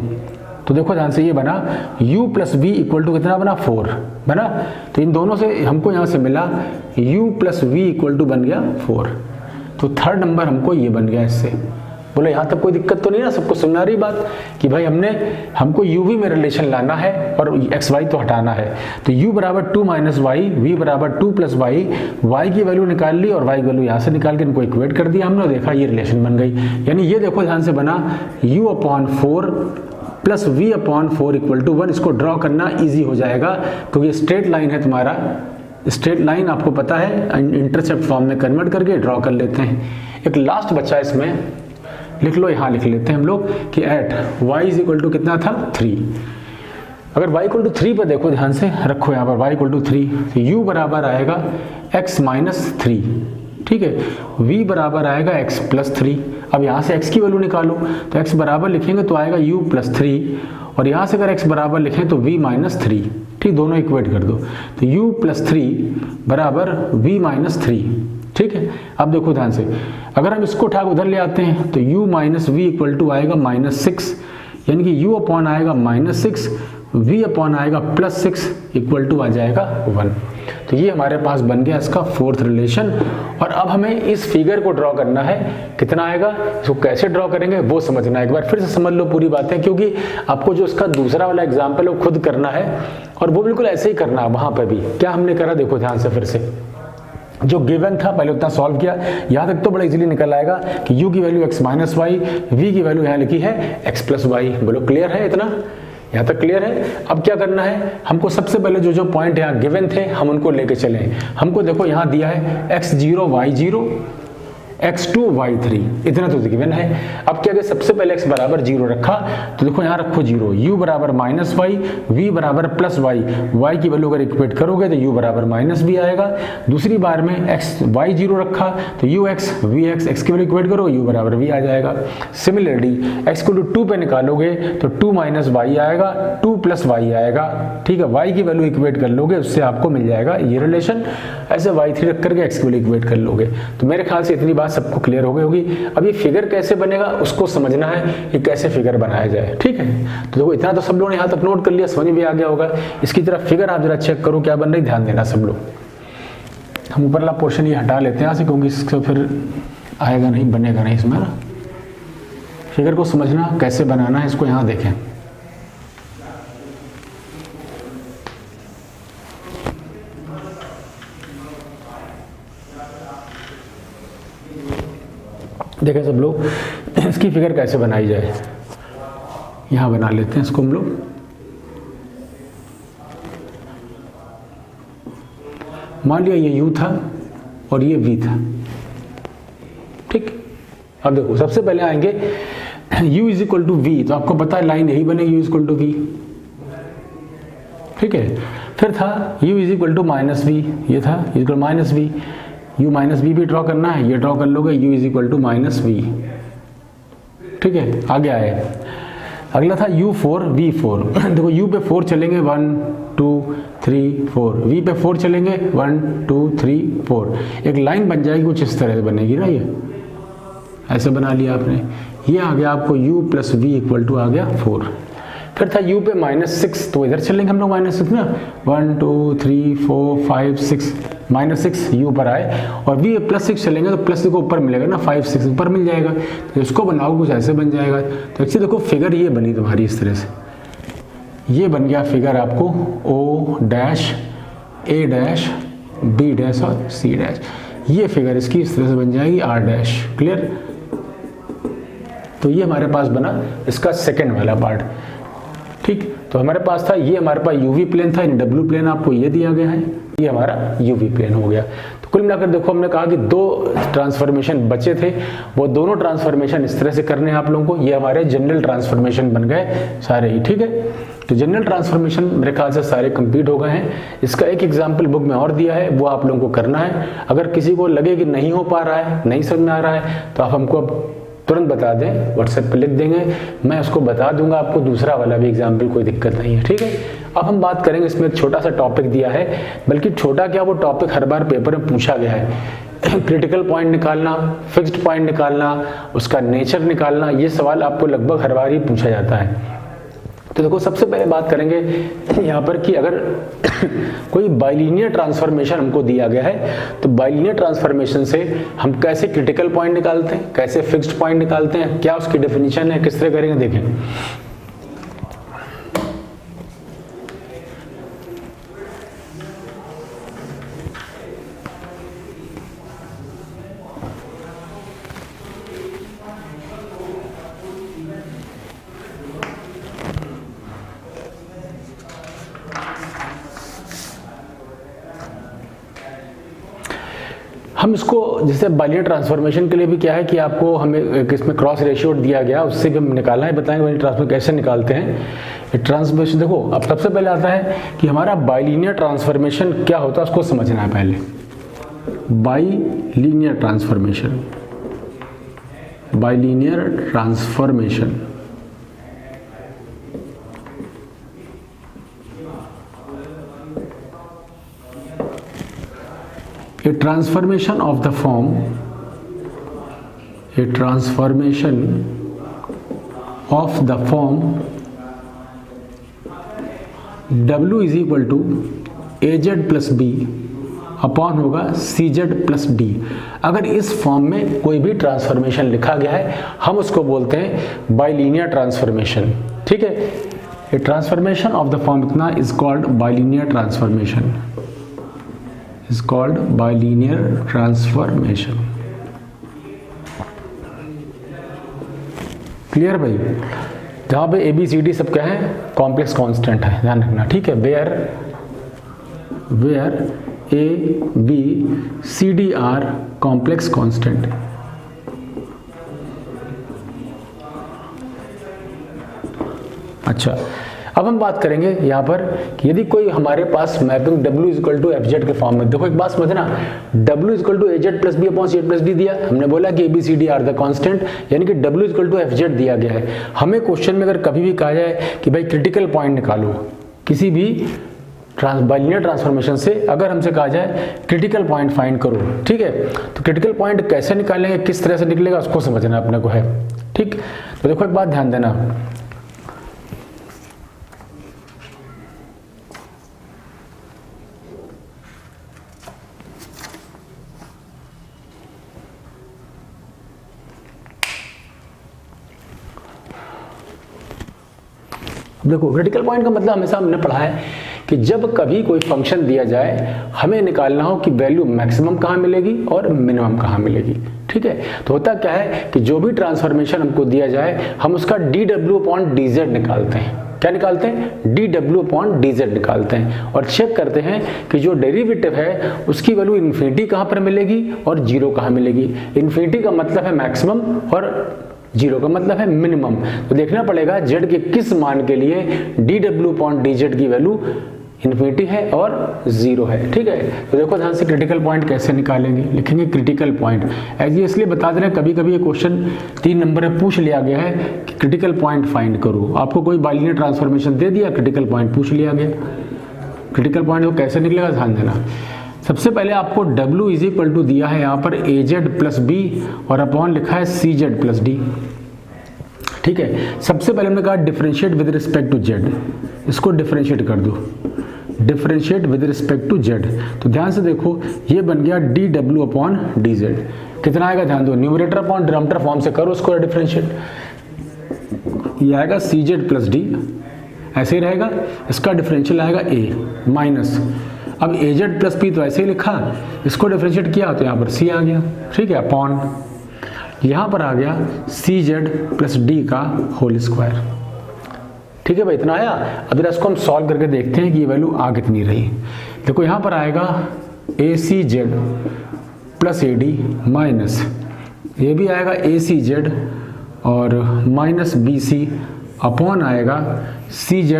S1: तो देखो ध्यान से ये बना u plus v equal to कितना बना, 4 बना। तो इन दोनों से हमको यहाँ से मिला u plus v equal to बन गया 4। तो थर्ड नंबर हमको ये बन गया इससे। बोलो यहाँ तक कोई दिक्कत तो नहीं ना, सबको सुनना रही बात कि भाई हमको uv में रिलेशन लाना है और xy तो हटाना है। तो u बराबर 2 माइनस वाई, v बराबर 2 प्लस वाई, y की वैल्यू निकाल ली और y की वैल्यू यहाँ से निकाल के इनको इक्वेट कर दिया हमने, देखा ये रिलेशन बन गई। यानी ये देखो ध्यान से बना u upon 4 plus v upon 4 equal to 1। इसको ड्रॉ करना ईजी हो जाएगा क्योंकि स्ट्रेट लाइन है तुम्हारा, स्ट्रेट लाइन आपको पता है इंटरसेप्ट फॉर्म में कन्वर्ट करके ड्रॉ कर लेते हैं। एक लास्ट बच्चा इसमें लिख लो, यहाँ लिख लेते हैं हम लोग कि at y is equal to कितना था, 3। अगर y इक्वल टू 3 पर देखो ध्यान से रखो यहाँ पर y इक्वल टू 3, तो u बराबर आएगा x माइनस 3। ठीक है, v बराबर आएगा x प्लस 3। अब यहाँ से x की वैल्यू निकालो तो x बराबर लिखेंगे तो आएगा u प्लस 3 और यहाँ से अगर x बराबर लिखें तो v माइनस 3। ठीक, दोनों इक्वेट कर दो तो u प्लस 3 बराबर v माइनस 3। ठीक है, अब देखो ध्यान से अगर हम इसको उठा उधर ले आते हैं तो u minus v equal to आएगा माइनस 6, यानी कि u अपॉन आएगा माइनस 6, v अपॉन आएगा प्लस 6 इक्वल टू आ जाएगा 1। तो ये हमारे पास बन गया इसका फोर्थ रिलेशन। और अब हमें इस फिगर को ड्रॉ करना है, कितना आएगा, इसको कैसे ड्रॉ करेंगे वो समझना है। एक बार फिर से समझ लो पूरी बातें, क्योंकि आपको जो इसका दूसरा वाला एग्जाम्पल है वो खुद करना है और वो बिल्कुल ऐसे ही करना है। वहां पर भी क्या हमने करा देखो ध्यान से फिर से, जो गिवन था पहले उतना सॉल्व किया, यहाँ तक तो बड़ा इजीली निकल आएगा कि u की value x minus y, v की वैल्यू यहाँ लिखी है x प्लस वाई। बोलो क्लियर है इतना, यहाँ तक क्लियर है। अब क्या करना है, हमको सबसे पहले जो जो पॉइंट यहाँ गिवन थे हम उनको लेके चलें। हमको देखो यहाँ दिया है x0 y0 x2 y3, इतना तो गिवन है। अब क्या करें, सबसे पहले x बराबर 0 रखा तो देखो यहाँ रखो 0, u बराबर माइनस वाई, v बराबर प्लस वाई, y की वैल्यू अगर इक्वेट करोगे तो u बराबर माइनस भी आएगा। दूसरी बार में x y0 रखा तो ux vx, x की वैल्यू इक्वेट करो u बराबर v आ जाएगा। सिमिलरली x को 2 पे निकालोगे तो 2 माइनस वाई आएगा, 2 प्लस वाई आएगा, ठीक है। y की वैल्यू इक्वेट कर लोगे, उससे आपको मिल जाएगा ये रिलेशन। ऐसे y3 रख करके x की वैल्यू इक्वेट कर लोगे। तो मेरे ख्याल से इतनी बात सबको क्लियर हो गई होगी। अब ये फिगर कैसे बनेगा उसको समझना है कि कैसे फिगर बनाया जाए, ठीक है। तो देखो इतना तो सब लोगों ने यहाँ तक नोट कर लिया, समझ में आ गया होगा। इसकी तरफ फिगर आप जरा चेक करो क्या बन रही, ध्यान देना सब लोग। हम ऊपर वाला पोर्शन ये हटा लेते हैं यहाँ से, क्योंकि इससे फिर आएगा नहीं, बनेगा नहीं इसमें ना। फिगर को समझना कैसे बनाना है इसको यहाँ देखें। देखें सब लोग, इसकी फिगर कैसे बनाई जाए, यहाँ बना लेते हैं इसको हम लोग। मान लिया ये u था और ये v था, ठीक। अब देखो सबसे पहले आएंगे u is equal to v, तो आपको पता है लाइन यही बनेगी u is equal to v, ठीक है। फिर था u is equal to minus v, ये था is equal minus v, u minus v भी ड्रॉ करना है, ये ड्रॉ कर लोगे u is equal to minus v, ठीक है। आगे आए, अगला था u4 v4 देखो u पे 4 चलेंगे 1 2 3 4, v पे 4 चलेंगे 1 2 3 4, एक लाइन बन जाएगी कुछ इस तरह से बनेगी ना, ये ऐसे बना लिया आपने। ये आ गया आपको u plus v equal to आ गया 4। फिर था u पे -6, तो इधर चलेंगे हम लोग -6 ना, 1 2 3 4 5 6, -6 u पर आए, और v +6 चलेंगे तो प्लस को ऊपर मिलेगा ना, 5 6 ऊपर मिल जाएगा। तो इसको बनाओ कुछ ऐसे बन जाएगा। तो एक्चुअली देखो फिगर ये बनी तुम्हारी इस तरह से, ये बन गया फिगर आपको o dash a dash b dash और c डैश। ये फिगर इसकी इस तरह से बन जाएगी r डैश, क्लियर। तो ये हमारे पास बना इसका सेकेंड वाला पार्ट, ठीक। तो हमारे पास था ये, हमारे पास यूवी प्लेन था, डब्ल्यू प्लेन आपको ये दिया गया है, ये हमारा यूवी प्लेन हो गया। तो कुल मिलाकर देखो हमने कहा कि 2 ट्रांसफॉर्मेशन बचे थे, वो दोनों ट्रांसफॉर्मेशन इस तरह से करने हैं आप लोगों को। ये हमारे जनरल ट्रांसफॉर्मेशन बन गए सारे ही, ठीक है। तो जनरल ट्रांसफॉर्मेशन मेरे ख्याल से सारे कंप्लीट हो गए हैं। इसका एक एग्जाम्पल बुक में और दिया है, वो आप लोगों को करना है। अगर किसी को लगे कि नहीं हो पा रहा है, नहीं समझ में आ रहा है, तो आप हमको तुरंत बता दें, व्हाट्सएप पे लिख देंगे, मैं उसको बता दूंगा आपको दूसरा वाला भी एग्जाम्पल, कोई दिक्कत नहीं है, ठीक है। अब हम बात करेंगे, इसमें एक छोटा सा टॉपिक दिया है, बल्कि छोटा क्या, वो टॉपिक हर बार पेपर में पूछा गया है। क्रिटिकल पॉइंट निकालना, फिक्स्ड पॉइंट निकालना, उसका नेचर निकालना, ये सवाल आपको लगभग हर बार ही पूछा जाता है। तो देखो सबसे पहले बात करेंगे यहाँ पर कि अगर कोई बाइलिनियर ट्रांसफॉर्मेशन हमको दिया गया है, तो बाइलिनियर ट्रांसफॉर्मेशन से हम कैसे क्रिटिकल पॉइंट निकालते हैं, कैसे फिक्स्ड पॉइंट निकालते हैं, क्या उसकी डेफिनेशन है, किस तरह करेंगे देखें। हम इसको जैसे बाइलिनियर ट्रांसफॉर्मेशन के लिए भी क्या है कि आपको हमें इसमें क्रॉस रेशियो दिया गया, उससे भी हम निकालना है, बताएंगे बाइलिनियर ट्रांसफॉर्मेशन कैसे निकालते हैं। ट्रांसफॉर्मेशन देखो अब सबसे पहले आता है कि हमारा बाइलिनियर ट्रांसफॉर्मेशन क्या होता है, उसको समझना है पहले। Bilinear transformation, bilinear transformation a transformation of the form, a transformation of the form w is equal to az plus b upon होगा cz प्लस d। अगर इस फॉर्म में कोई भी ट्रांसफॉर्मेशन लिखा गया है, हम उसको बोलते हैं बाइलिनियर ट्रांसफॉर्मेशन, ठीक है। A transformation of the form इतना is called bilinear transformation, is called bilinear transformation. Clear भाई? जहाँ पे ABCD सब क्या है, कॉम्प्लेक्स कांस्टेंट है, ध्यान रखना, ठीक है। Where ABCD are complex constant. अच्छा, अब हम बात करेंगे यहाँ पर कि यदि कोई हमारे पास mapping W equal to FZ के फॉर्म में, देखो एक बात समझना, W equal to AZ plus B upon C plus D दिया, हमने बोला कि ABCD आर द कांस्टेंट, यानी कि W इक्वल टू FZ दिया गया है। हमें क्वेश्चन में अगर कभी भी कहा जाए कि भाई क्रिटिकल पॉइंट निकालो किसी भी बाइलिनियर ट्रांसफॉर्मेशन से, अगर हमसे कहा जाए क्रिटिकल पॉइंट फाइंड करो, ठीक है, तो क्रिटिकल पॉइंट कैसे निकालेंगे, किस तरह से निकलेगा, उसको समझना अपने को है, ठीक। तो देखो एक बात ध्यान देना, देखो क्रिटिकल पॉइंट का मतलब हमेशा हमने पढ़ा है कि जब कभी कोई फंक्शन दिया जाए हमें निकालना हो कि वैल्यू मैक्सिमम कहाँ मिलेगी और मिनिमम कहाँ मिलेगी, ठीक है। तो होता क्या है कि जो भी ट्रांसफॉर्मेशन हमको दिया जाए हम उसका dw अपॉन dz निकालते हैं। क्या निकालते हैं? dw अपॉन dz निकालते हैं और चेक करते हैं कि जो डेरिवेटिव है उसकी वैल्यू इन्फिनिटी कहाँ पर मिलेगी और जीरो कहाँ मिलेगी। इन्फिनिटी का मतलब है मैक्सिमम और जीरो का मतलब है मिनिमम। तो देखना पड़ेगा z के किस मान के लिए dw अपॉन dz की वैल्यू इन्फिनिटी है और जीरो है, ठीक है। तो देखो ध्यान से क्रिटिकल पॉइंट कैसे निकालेंगे, लिखेंगे क्रिटिकल पॉइंट। ऐसे इसलिए बता दे रहे हैं, कभी कभी ये क्वेश्चन 3 नंबर में पूछ लिया गया है कि क्रिटिकल पॉइंट फाइंड करो। आपको कोई बाइलिनियर ट्रांसफॉर्मेशन दे दिया, क्रिटिकल पॉइंट पूछ लिया गया, क्रिटिकल पॉइंट वो कैसे निकलेगा ध्यान देना। सबसे पहले आपको W इज इक्वल टू दिया है यहाँ पर AZ प्लस B और अपॉन लिखा है CZ प्लस D, ठीक है। सबसे पहले हमने कहा differentiate with respect to Z, इसको डिफरेंशिएट कर दो, differentiate with respect to Z। तो ध्यान से देखो ये बन गया dW अपॉन dz, कितना आएगा ध्यान दो, न्यूमरेटर अपॉन डिनोमिनेटर फॉर्म से करो उसको डिफरेंशिएट, ये आएगा CZ प्लस D, ऐसे ही रहेगा, इसका डिफरेंशियल आएगा A माइनस, अब AZ प्लस P तो ऐसे ही लिखा, इसको डिफरेंशिएट किया तो यहाँ पर C आ गया, ठीक है, अपॉन यहाँ पर आ गया CZ प्लस D का होल स्क्वायर, ठीक है भाई, इतना आया। अब जरा इसको हम सॉल्व करके देखते हैं कि ये वैल्यू आ कितनी रही। देखो यहाँ पर आएगा ACZ प्लस AD माइनस, ये भी आएगा ACZ और माइनस BC अपॉन आएगा CZ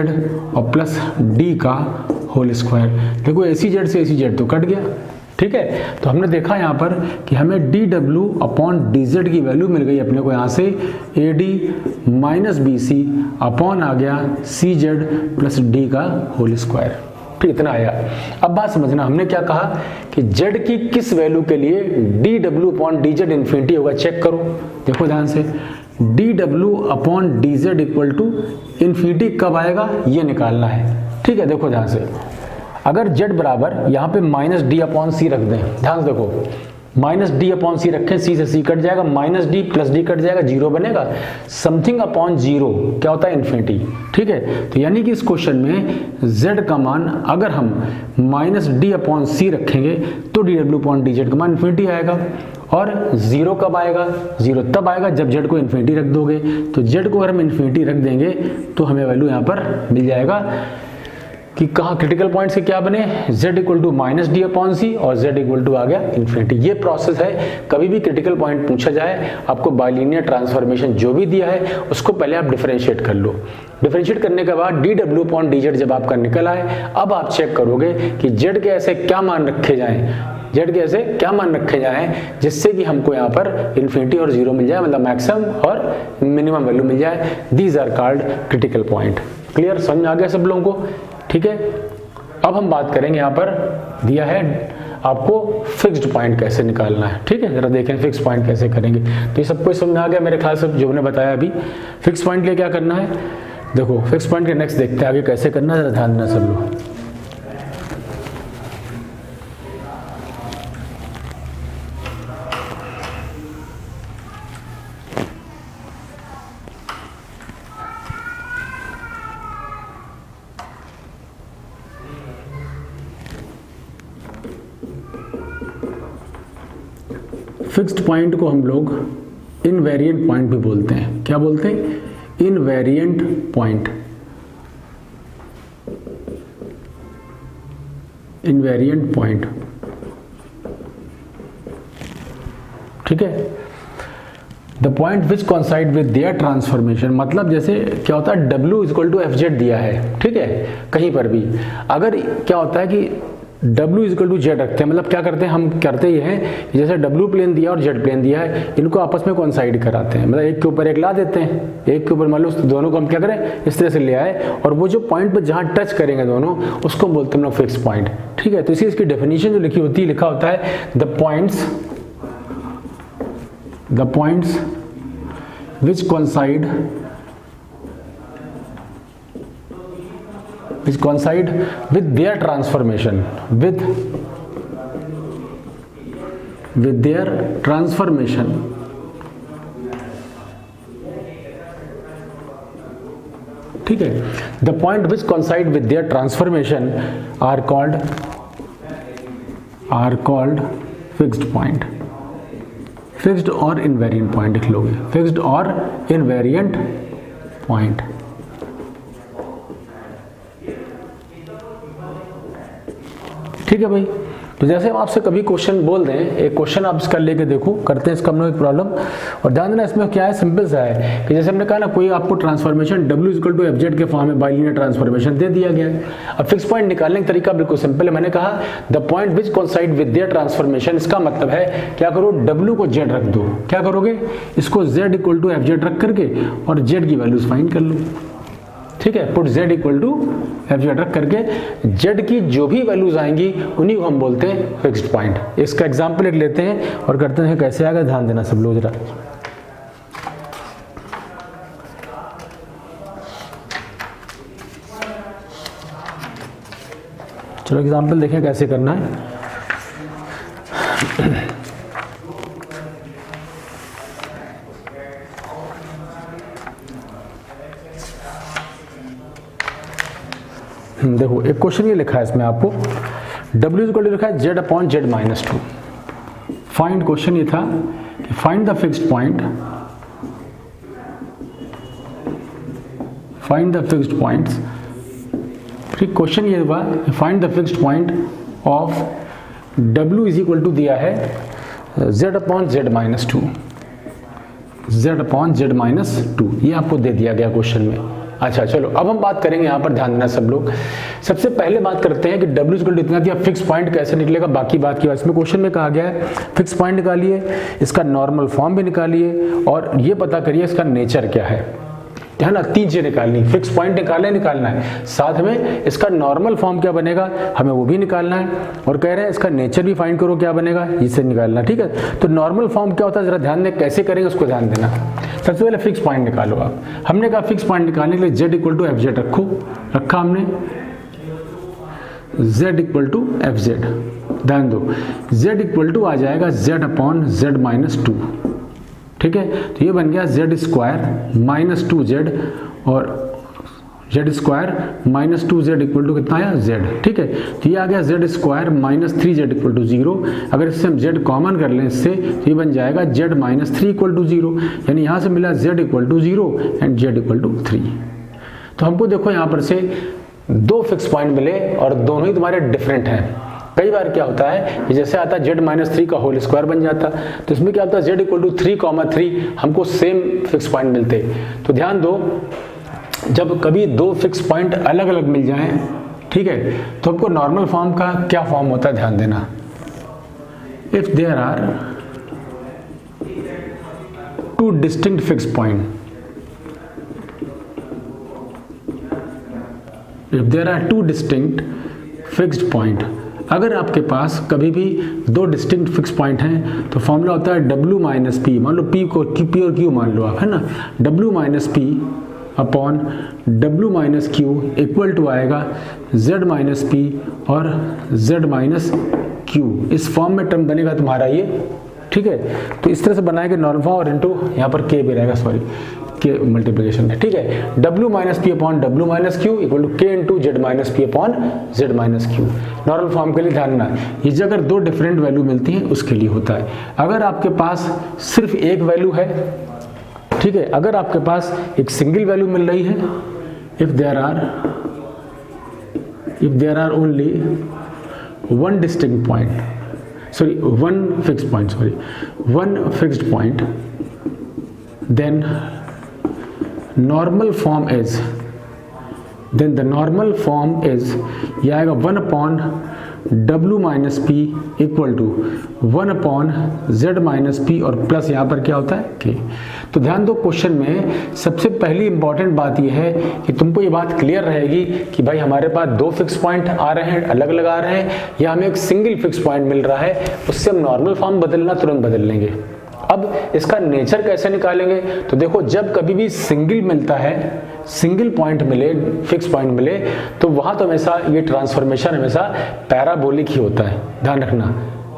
S1: और प्लस D का होल स्क्वायर। देखो ACZ से ACZ तो कट गया, ठीक है। तो हमने देखा यहाँ पर कि हमें dW अपॉन dz की वैल्यू मिल गई अपने को यहाँ से AD माइनस BC अपॉन आ गया CZ प्लस D का होल स्क्वायर, ठीक, इतना आया। अब बात समझना, हमने क्या कहा कि z की किस वैल्यू के लिए dW अपॉन dz इन्फिनिटी होगा, चेक करो। देखो ध्यान से, dW upon dz equal to infinity कब आएगा ये निकालना है, ठीक है। देखो ध्यान से, अगर z बराबर यहाँ पे माइनस डी अपॉन सी रख दें, ध्यान से देखो माइनस डी अपॉन सी रखें, सी से सी कट जाएगा, minus D plus D cut जाएगा, जीरो बनेगा, समथिंग अपॉन जीरो क्या होता है, इन्फिनिटी, ठीक है। तो यानी कि इस क्वेश्चन में z का मान अगर हम माइनस डी अपॉन सी रखेंगे तो dw अपॉन dz का मान इन्फिनिटी आएगा। और जीरो कब आएगा, जीरो तब आएगा जब z को इन्फिनिटी रख दोगे। तो z को अगर हम इन्फिनिटी रख देंगे तो हमें वैल्यू यहाँ पर मिल जाएगा कि कहाँ क्रिटिकल पॉइंट से क्या बने, z equal to minus D upon C और z इक्वल टू आ गया इन्फिनिटी। ये प्रोसेस है, कभी भी क्रिटिकल पॉइंट पूछा जाए आपको बाइलिनियर ट्रांसफॉर्मेशन जो भी दिया है उसको पहले आप डिफरेंशिएट कर लो। डिफरेंशिएट करने के बाद dw अपॉन dz जब आपका निकल आए, अब आप चेक करोगे कि z के ऐसे क्या मान रखे जाएं, z के ऐसे क्या मान रखे जाएं जिससे कि हमको यहाँ पर इन्फिनिटी और जीरो मिल जाए, मतलब मैक्सिमम और मिनिमम वैल्यू मिल जाए। These are called critical point. Clear, समझ में आ गया सब लोगों को, ठीक है। अब हम बात करेंगे, यहाँ पर दिया है आपको फिक्स्ड पॉइंट कैसे निकालना है, ठीक है। जरा देखें फिक्स पॉइंट कैसे करेंगे। तो ये सब कुछ समझ में आ गया मेरे ख्याल से, जो मैंने बताया अभी। फिक्स पॉइंट के लिए क्या करना है, देखो फिक्स पॉइंट के नेक्स्ट देखते हैं आगे कैसे करना है, जरा ध्यान देना सब लोग। फिक्स्ड पॉइंट को हम लोग इनवेरिएंट पॉइंट भी बोलते हैं। क्या बोलते हैं? Invariant point. इनवेरिएंट पॉइंट, ठीक है। The point which coincide with their transformation, मतलब जैसे क्या होता है, W equal to f z दिया है, ठीक है, कहीं पर भी अगर क्या होता है कि W इक्वल टू जेड रखते हैं, मतलब क्या करते हैं हम, करते ये हैं कि जैसे W प्लेन दिया और Z प्लेन दिया है, इनको आपस में कॉन्साइड कराते हैं, मतलब एक के ऊपर एक ला देते हैं, एक के ऊपर मान लो दोनों को हम क्या करें, इस तरह से ले आए, और वो जो पॉइंट पर जहाँ टच करेंगे दोनों, उसको बोलते हैं हम लोग फिक्स पॉइंट, ठीक है। तो इसी इसकी डेफिनेशन जो लिखी होती है, लिखा होता है the points which coincide with their transformation, with their transformation, ठीक है। the point which coincide with their transformation are called fixed point। Fixed और इनवेरिएंट पॉइंट लिख लोगे, फिक्स्ड और इनवेरिएंट पॉइंट, ठीक है भाई। तो जैसे हम आपसे कभी क्वेश्चन बोल दें, एक क्वेश्चन आप इसका लेके देखो, करते हैं इसका हम लोग एक प्रॉब्लम, और ध्यान देना इसमें क्या है, सिंपल सा है कि जैसे हमने कहा ना, कोई आपको transformation W equal to f z के फॉर्म में बाइलिनियर ट्रांसफॉर्मेशन दे दिया गया है। अब फिक्स पॉइंट निकालने का तरीका बिल्कुल सिंपल है, मैंने कहा the point which coincide with their transformation, इसका मतलब है क्या करो, W को Z रख दो, क्या करोगे, इसको Z equal to f z रख करके और Z की वैल्यूज फाइंड कर लो, ठीक है। Put Z equal to f z रख करके Z की जो भी वैल्यूज आएंगी उन्हीं को हम बोलते हैं फिक्स्ड पॉइंट। इसका एग्जांपल एक लेते हैं और करते हैं कैसे आएगा, ध्यान देना सब लोग जरा। चलो एग्जांपल देखें कैसे करना है। देखो एक क्वेश्चन ये लिखा है इसमें आपको, W इक्वल टू लिखा है Z upon Z minus 2। Find, question ये था कि find the fixed point, find the fixed points, ठीक। क्वेश्चन ये हुआ find the fixed point of W is equal to दिया है Z upon Z minus 2, Z upon Z minus 2, ये आपको दे दिया गया क्वेश्चन में। अच्छा चलो अब हम बात करेंगे, यहाँ पर ध्यान देना सब लोग। सबसे पहले बात करते हैं कि W इक्वल टू इतना दिया, फिक्स पॉइंट कैसे निकलेगा, बाकी बात की बात। इसमें क्वेश्चन में कहा गया है फिक्स पॉइंट निकालिए, इसका नॉर्मल फॉर्म भी निकालिए, और ये पता करिए इसका नेचर क्या है ना, 3 चीजें निकालनी, फिक्स पॉइंट निकालना है, साथ में इसका नॉर्मल फॉर्म क्या बनेगा हमें वो भी निकालना है, और कह रहे हैं इसका नेचर भी फाइंड करो क्या बनेगा, इसे निकालना, ठीक है। तो नॉर्मल फॉर्म क्या होता है जरा ध्यान दें, कैसे करेंगे उसको ध्यान देना। सबसे पहले फिक्स पॉइंट निकालो आप, हमने कहा फिक्स पॉइंट निकालने के लिए Z equal to f z रखा हमने, Z equal to f z, ध्यान दो Z इक्वल टू आ जाएगा Z अपॉन Z माइनस 2, ठीक है। तो ये बन गया Z स्क्वायर माइनस 2Z, और Z square minus 2Z equal to कितना आया Z, ठीक है। तो ये आ गया Z square minus 3Z equal to 0। अगर इससे हम Z कॉमन कर लें इससे, तो ये बन जाएगा Z माइनस 3 इक्वल टू 0, यानी यहाँ से मिला Z equal to 0 and Z equal to 3। तो हमको देखो यहाँ पर से 2 फिक्स पॉइंट मिले और दोनों ही तुम्हारे डिफरेंट हैं। कई बार क्या होता है कि जैसे आता Z माइनस 3 का होल स्क्वायर बन जाता, तो इसमें क्या होता है Z इक्वल टू 3,3 हमको सेम फिक्स पॉइंट मिलते। तो ध्यान दो, जब कभी 2 फिक्स पॉइंट अलग अलग मिल जाएं, ठीक है, तो हमको नॉर्मल फॉर्म का क्या फॉर्म होता है ध्यान देना। If there are 2 distinct fix point, if there are 2 distinct fixed point, अगर आपके पास कभी भी 2 डिस्टिंक्ट फिक्स पॉइंट हैं तो फॉर्मूला होता है W माइनस पी, मान लो P को P और Q मान लो आप, है ना, W minus P upon W minus Q equal to आएगा Z माइनस पी और Z माइनस क्यू। इस फॉर्म में टर्म बनेगा तुम्हारा ये, ठीक है। तो इस तरह से बनाएंगे नॉर्मल फॉर्म, और इनटू यहाँ पर K भी रहेगा, सॉरी के मल्टीप्लिकेशन है, ठीक है। W minus P upon W minus Q equal to K into Z minus P upon Z minus Q. Normal form के लिए ध्यान रखना, ये जो अगर दो डिफरेंट वैल्यू मिलती हैं उसके लिए होता है। अगर आपके पास सिर्फ एक वैल्यू है, ठीक है, अगर आपके पास एक सिंगल वैल्यू मिल रही है, if there are only one distinct point, one fixed point, then the normal form is ये आएगा 1 upon W minus p equal to 1 upon Z minus p और प्लस यहाँ पर क्या होता है K। तो ध्यान दो, क्वेश्चन में सबसे पहली इंपॉर्टेंट बात यह है कि तुमको ये बात क्लियर रहेगी कि भाई हमारे पास दो फिक्स पॉइंट आ रहे हैं, अलग अलग आ रहे हैं, या हमें एक सिंगल फिक्स पॉइंट मिल रहा है, उससे हम नॉर्मल फॉर्म बदलना तुरंत बदल लेंगे। अब इसका नेचर कैसे निकालेंगे, तो देखो जब कभी भी सिंगल मिलता है, सिंगल पॉइंट मिले, फिक्स पॉइंट मिले, तो वहां तो हमेशा ये ट्रांसफॉर्मेशन हमेशा पैराबोलिक ही होता है। ध्यान रखना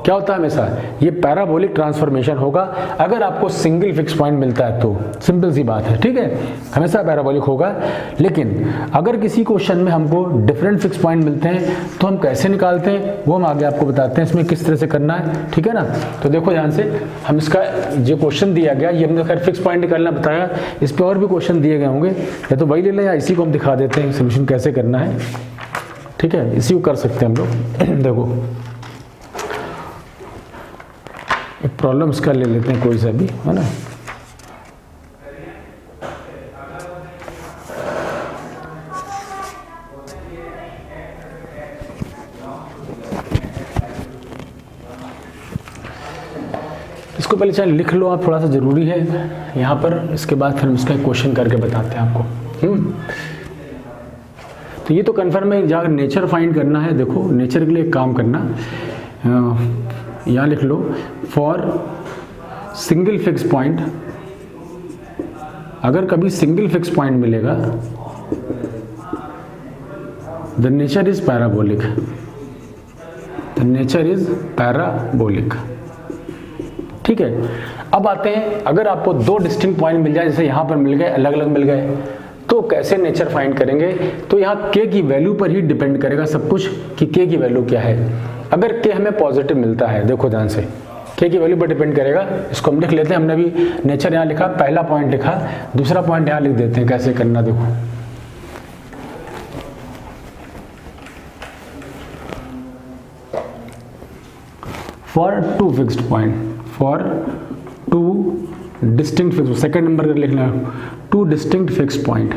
S1: क्या होता है, हमेशा ये पैराबोलिक ट्रांसफॉर्मेशन होगा। अगर आपको सिंगल फिक्स पॉइंट मिलता है तो सिंपल सी बात है, ठीक है, हमेशा पैराबोलिक होगा। लेकिन अगर किसी क्वेश्चन में हमको डिफरेंट फिक्स पॉइंट मिलते हैं तो हम कैसे निकालते हैं वो हम आगे आपको बताते हैं, इसमें किस तरह से करना है, ठीक है ना। तो देखो ध्यान से, हम इसका जो क्वेश्चन दिया गया, ये हमने खैर फिक्स पॉइंट निकालना बताया, इस पर और भी क्वेश्चन दिए गए होंगे, या तो वही ले लें या इसी को हम दिखा देते हैं सोल्यूशन कैसे करना है, ठीक है, इसी को कर सकते हैं हम लोग। देखो एक प्रॉब्लम इसका ले लेते हैं कोई सा भी, है ना। इसको पहले चाहे लिख लो आप, थोड़ा सा ज़रूरी है यहाँ पर, इसके बाद फिर हम इसका क्वेश्चन करके बताते हैं आपको। तो ये तो कन्फर्म है, जहाँ नेचर फाइंड करना है, देखो नेचर के लिए एक काम करना, यहाँ लिख लो, फॉर सिंगल फिक्स पॉइंट, अगर कभी सिंगल फिक्स पॉइंट मिलेगा, the nature is parabolic, the nature is parabolic, ठीक है। अब आते हैं, अगर आपको दो डिस्टिंक्ट पॉइंट मिल जाए, जैसे यहाँ पर मिल गए, अलग अलग मिल गए, तो कैसे नेचर फाइंड करेंगे, तो यहाँ k की वैल्यू पर ही डिपेंड करेगा सब कुछ कि k की वैल्यू क्या है। अगर k हमें पॉजिटिव मिलता है, देखो ध्यान से, k की वैल्यू पर डिपेंड करेगा, इसको हम लिख लेते हैं, हमने भी नेचर यहाँ लिखा, पहला पॉइंट लिखा, दूसरा पॉइंट यहाँ लिख देते हैं, कैसे करना देखो। For two fixed point, for two distinct fix, second number का लिखना है, two distinct fixed point,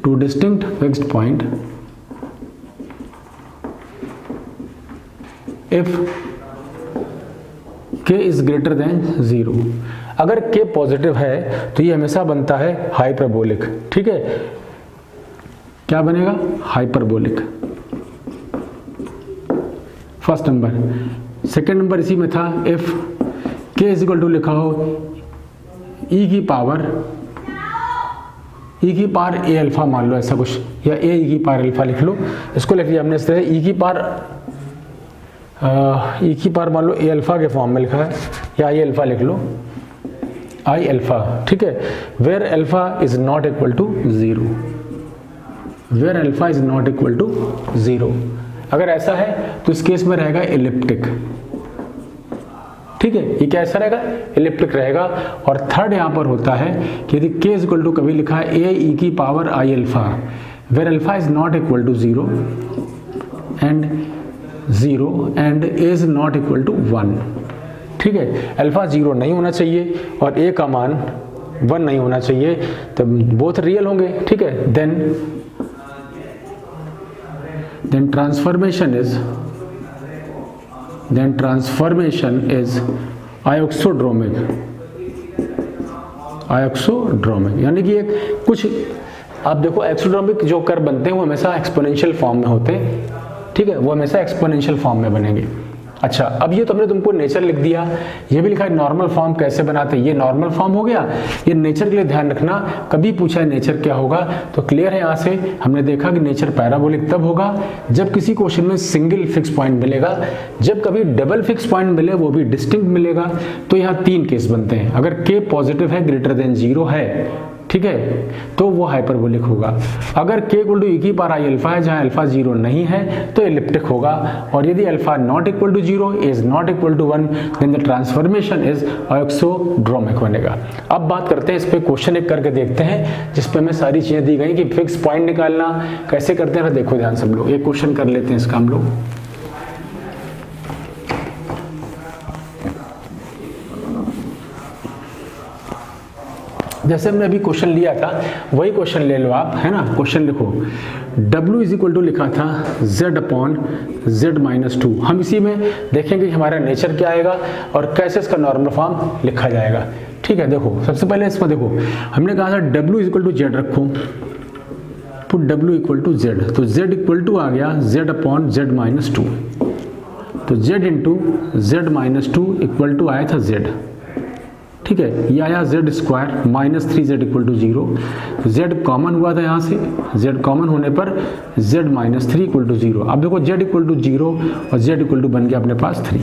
S1: two distinct fixed point, if k is greater than 0, अगर k पॉजिटिव है तो ये हमेशा बनता है हाइपरबोलिक, ठीक है, क्या बनेगा, hyperbolic, first number. Second number इसी में था, if k is equal to लिखा हो e की पावर a अल्फा मान लो, ऐसा कुछ, या a e की पावर अल्फा लिख लो, इसको लिख लिया हमने इस तरह, e की पावर मान लो a अल्फा के फॉर्म में लिखा है, या i अल्फा लिख लो, i अल्फा, ठीक है, where alpha is not equal to 0, where alpha is not equal to 0। अगर ऐसा है तो इस केस में रहेगा एलिप्टिक, ठीक है, ये कैसा रहेगा, एलिप्टिक रहेगा। और थर्ड यहाँ पर होता है कि यदि k इज इक्वल टू, कभी लिखा है a e की power i alpha, where alpha is not equal to 0 and a is not equal to 1, ठीक है, अल्फा 0 नहीं होना चाहिए और a का मान 1 नहीं होना चाहिए, तो बोथ रियल होंगे, ठीक है। देन ट्रांसफॉर्मेशन इज आयोक्सोड्रोमिक, यानी कि एक कुछ, आप देखो एक्सोड्रोमिक जो कर्व बनते हैं वो हमेशा एक्सपोनेंशियल फॉर्म में होते हैं, ठीक है, वो हमेशा एक्सपोनेंशियल फॉर्म में बनेंगे। अच्छा, अब ये तो हमने तुमको नेचर लिख दिया, ये भी लिखा है नॉर्मल फॉर्म कैसे बनाते हैं, ये नॉर्मल फॉर्म हो गया। ये नेचर के लिए ध्यान रखना, कभी पूछा है नेचर क्या होगा तो क्लियर है। यहाँ से हमने देखा कि नेचर पैराबोलिक तब होगा जब किसी क्वेश्चन में सिंगल फिक्स पॉइंट मिलेगा, जब कभी डबल फिक्स पॉइंट मिले वो भी डिस्टिंक्ट मिलेगा। तो यहाँ 3 केस बनते हैं, अगर k पॉजिटिव है ग्रेटर देन 0 है, ठीक है, तो वो हाइपरबोलिक होगा। अगर k इक्वल टू e की पावर i अल्फा है जहाँ अल्फा 0 नहीं है तो एलिप्टिक होगा, और यदि alpha not equal to 0 is not equal to 1 then the transformation is loxodromic बनेगा। अब बात करते हैं इस पे, क्वेश्चन एक करके देखते हैं जिसपे हमें सारी चीजें दी गई कि फिक्स पॉइंट निकालना कैसे करते हैं। देखो ध्यान सब लोग, एक क्वेश्चन कर लेते हैं इसका हम लोग। जैसे हमने अभी क्वेश्चन लिया था वही क्वेश्चन ले लो आप, है ना। क्वेश्चन लिखो, W इज इक्वल टू लिखा था Z अपॉन Z माइनस 2। हम इसी में देखेंगे कि हमारा नेचर क्या आएगा और कैसे इसका नॉर्मल फॉर्म लिखा जाएगा, ठीक है। देखो सबसे पहले इसमें देखो हमने कहा था W is equal to Z रखो, put W equal to Z, तो Z इक्वल टू आ गया Z अपॉन Z माइनस 2, तो Z into Z minus 2 equal to आया था Z, ठीक है। ये आया Z square minus 3Z equal to 0, Z common हुआ था यहाँ से, Z कॉमन होने पर Z माइनस 3 इक्वल टू 0। अब देखो Z इक्वल टू 0 और Z इक्वल टू बन गया अपने पास 3,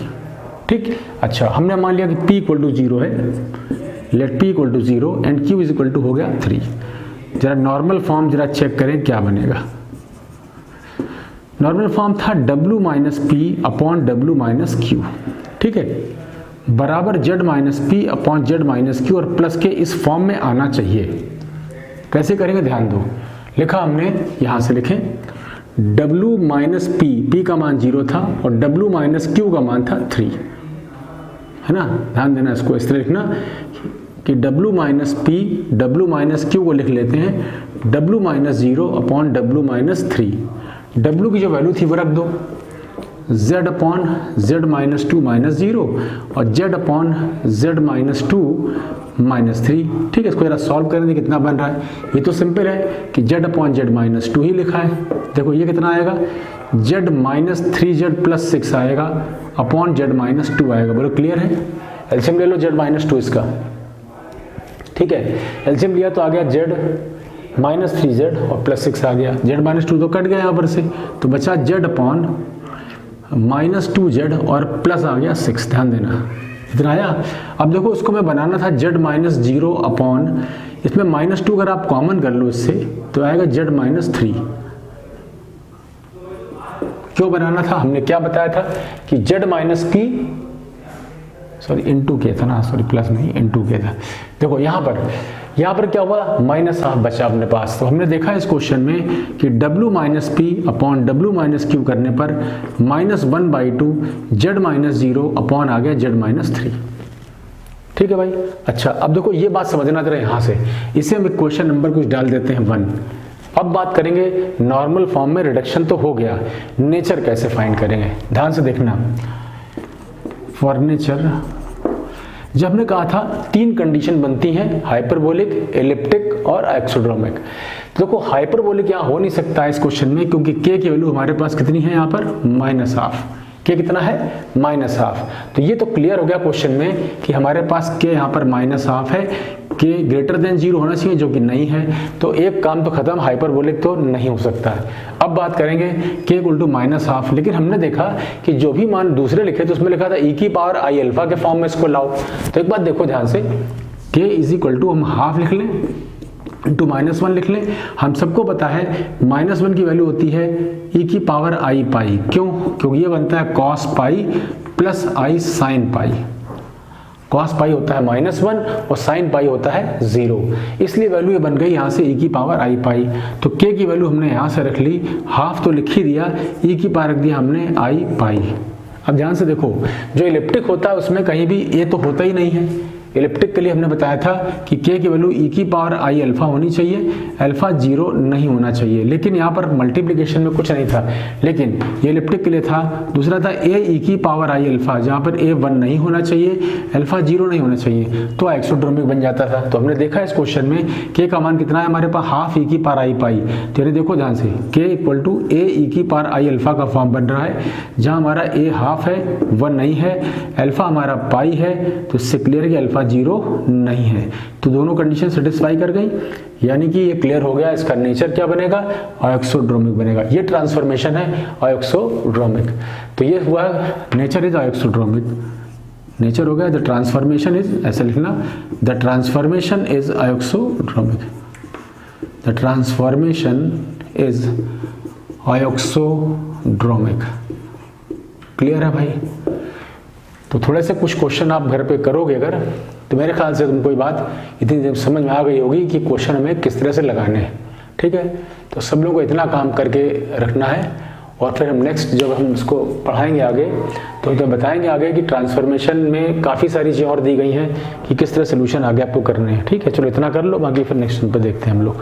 S1: ठीक। अच्छा, हमने मान लिया कि P इक्वल टू 0 है, let P equal to 0 and Q is equal to हो गया 3। जरा नॉर्मल फॉर्म जरा चेक करें क्या बनेगा। नॉर्मल फॉर्म था W minus P upon W minus Q, ठीक है, बराबर Z minus P upon Z minus Q, और प्लस के इस फॉर्म में आना चाहिए। कैसे करेंगे ध्यान दो, लिखा हमने यहाँ से लिखें W माइनस P का मान 0 था और W माइनस Q का मान था 3, है ना। ध्यान देना, इसको इस तरह लिखना कि W minus P W minus Q को लिख लेते हैं W minus 0 upon W minus 3। W की जो वैल्यू थी वो रख दो, Z upon Z minus 2 minus 0 और Z upon Z minus 2 minus 3, ठीक है। इसको जरा सॉल्व करेंगे कितना बन रहा है। ये तो सिंपल है कि Z अपॉन Z माइनस 2 ही लिखा है। देखो ये कितना आएगा, Z माइनस 3Z प्लस 6 आएगा अपॉन Z माइनस 2 आएगा। बोलो क्लियर है। एलसीएम ले लो Z माइनस 2 इसका, ठीक है। एलसीएम लिया तो आ गया Z माइनस 3Z और प्लस 6 आ गया, Z माइनस 2 तो कट गया यहाँ पर से, तो बचा Z अपॉन माइनस 2Z और प्लस आ गया 6, ध्यान देना इतना आया। अब देखो उसको मैं बनाना था Z माइनस 0 अपॉन, इसमें माइनस 2 अगर आप कॉमन कर लो इससे तो आएगा Z माइनस 3। क्यों बनाना था, हमने क्या बताया था कि Z minus P, sorry into किया था ना, सॉरी प्लस नहीं इनटू किया था। देखो यहाँ पर क्या हुआ, माइनस हाफ बचा अपने पास। तो हमने देखा इस क्वेश्चन में कि W minus P upon W minus Q करने पर माइनस 1/2 Z माइनस 0 अपॉन आ गया Z माइनस 3, ठीक है भाई। अच्छा, अब देखो ये बात समझना जरा यहाँ से, इसे हम क्वेश्चन नंबर कुछ डाल देते हैं 1। अब बात करेंगे नॉर्मल फॉर्म में रिडक्शन तो हो गया, नेचर कैसे फाइंड करेंगे, ध्यान से देखना। फॉर नेचर जब हमने कहा था 3 कंडीशन बनती हैं, हाइपरबोलिक, एलिप्टिक और एक्सोड्रोमिक। तो देखो हाइपरबोलिक यहाँ हो नहीं सकता है इस क्वेश्चन में, क्योंकि k की वैल्यू हमारे पास कितनी है यहाँ पर, माइनस हाफ। k कितना है, माइनस हाफ। तो ये तो क्लियर हो गया क्वेश्चन में कि हमारे पास k यहाँ पर माइनस हाफ है, k ग्रेटर देन 0 होना चाहिए जो कि नहीं है। तो एक काम तो खत्म, हाइपरबोलिक तो नहीं हो सकता है। अब बात करेंगे k equal to minus half, लेकिन हमने देखा कि जो भी मान दूसरे लिखे तो उसमें लिखा था e की पावर i अल्फा के फॉर्म में इसको लाओ। तो एक बात देखो ध्यान से, k इज इक्वल टू हम हाफ लिख लें इंटू -1 लिख लें। हम सबको पता है -1 की वैल्यू होती है e की पावर i पाई। क्यों, क्योंकि ये बनता है cos pi plus i sine pi. cos पाई होता है -1 और साइन पाई होता है 0, इसलिए वैल्यू ये बन गई यहाँ से e की पावर i पाई। तो k की वैल्यू हमने यहाँ से रख ली, हाफ तो लिख ही दिया, e की पावर रख दिया हमने i पाई। अब ध्यान से देखो, जो इलिप्टिक होता है उसमें कहीं भी ये तो होता ही नहीं है, इलिप्टिक के लिए हमने बताया था कि k की वैल्यू e की पावर i अल्फा होनी चाहिए, अल्फा 0 नहीं होना चाहिए, लेकिन यहाँ पर मल्टीप्लिकेशन में कुछ नहीं था, लेकिन ये इलिप्टिक के लिए था। दूसरा था a e की पावर i अल्फा, जहाँ पर a 1 नहीं होना चाहिए, अल्फा 0 नहीं होना चाहिए, तो आइसोड्रोमिक बन जाता था। तो हमने देखा इस क्वेश्चन में k का मान कितना है हमारे पास, हाफ e की पावर i पाई। तो देखो ध्यान से, k equal to a e की पावर i अल्फा का फॉर्म बन रहा है, जहाँ हमारा a हाफ है, 1 नहीं है, अल्फा हमारा पाई है, तो इससे क्लियर कि अल्फा 0 नहीं है। तो दोनों कंडीशन सेटिस्फाई कर गई, यानी कि ये क्लियर हो गया। इसका नेचर क्या बनेगा, आयोक्सोड्रोमिक बनेगा। ये ट्रांसफॉर्मेशन है आयोक्सोड्रोमिक। तो ये हुआ नेचर इज आयोक्सोड्रोमिक, नेचर हो गया। द ट्रांसफॉर्मेशन इज, ऐसे लिखना, the transformation is loxodromic, the transformation is loxodromic. Clear है भाई। तो थोड़े से कुछ क्वेश्चन आप घर पे करोगे अगर, तो मेरे ख्याल से तुमको ये बात इतनी समझ में आ गई होगी कि क्वेश्चन हमें किस तरह से लगाने हैं। ठीक है, तो सब लोगों को इतना काम करके रखना है, और फिर हम नेक्स्ट जब हम इसको पढ़ाएंगे आगे तो बताएंगे आगे कि ट्रांसफॉर्मेशन में काफ़ी सारी चीज़ें और दी गई हैं कि किस तरह सोल्यूशन आगे आपको करने हैं। ठीक है, चलो इतना कर लो, बाकी फिर नेक्स्ट पे देखते हैं हम लोग।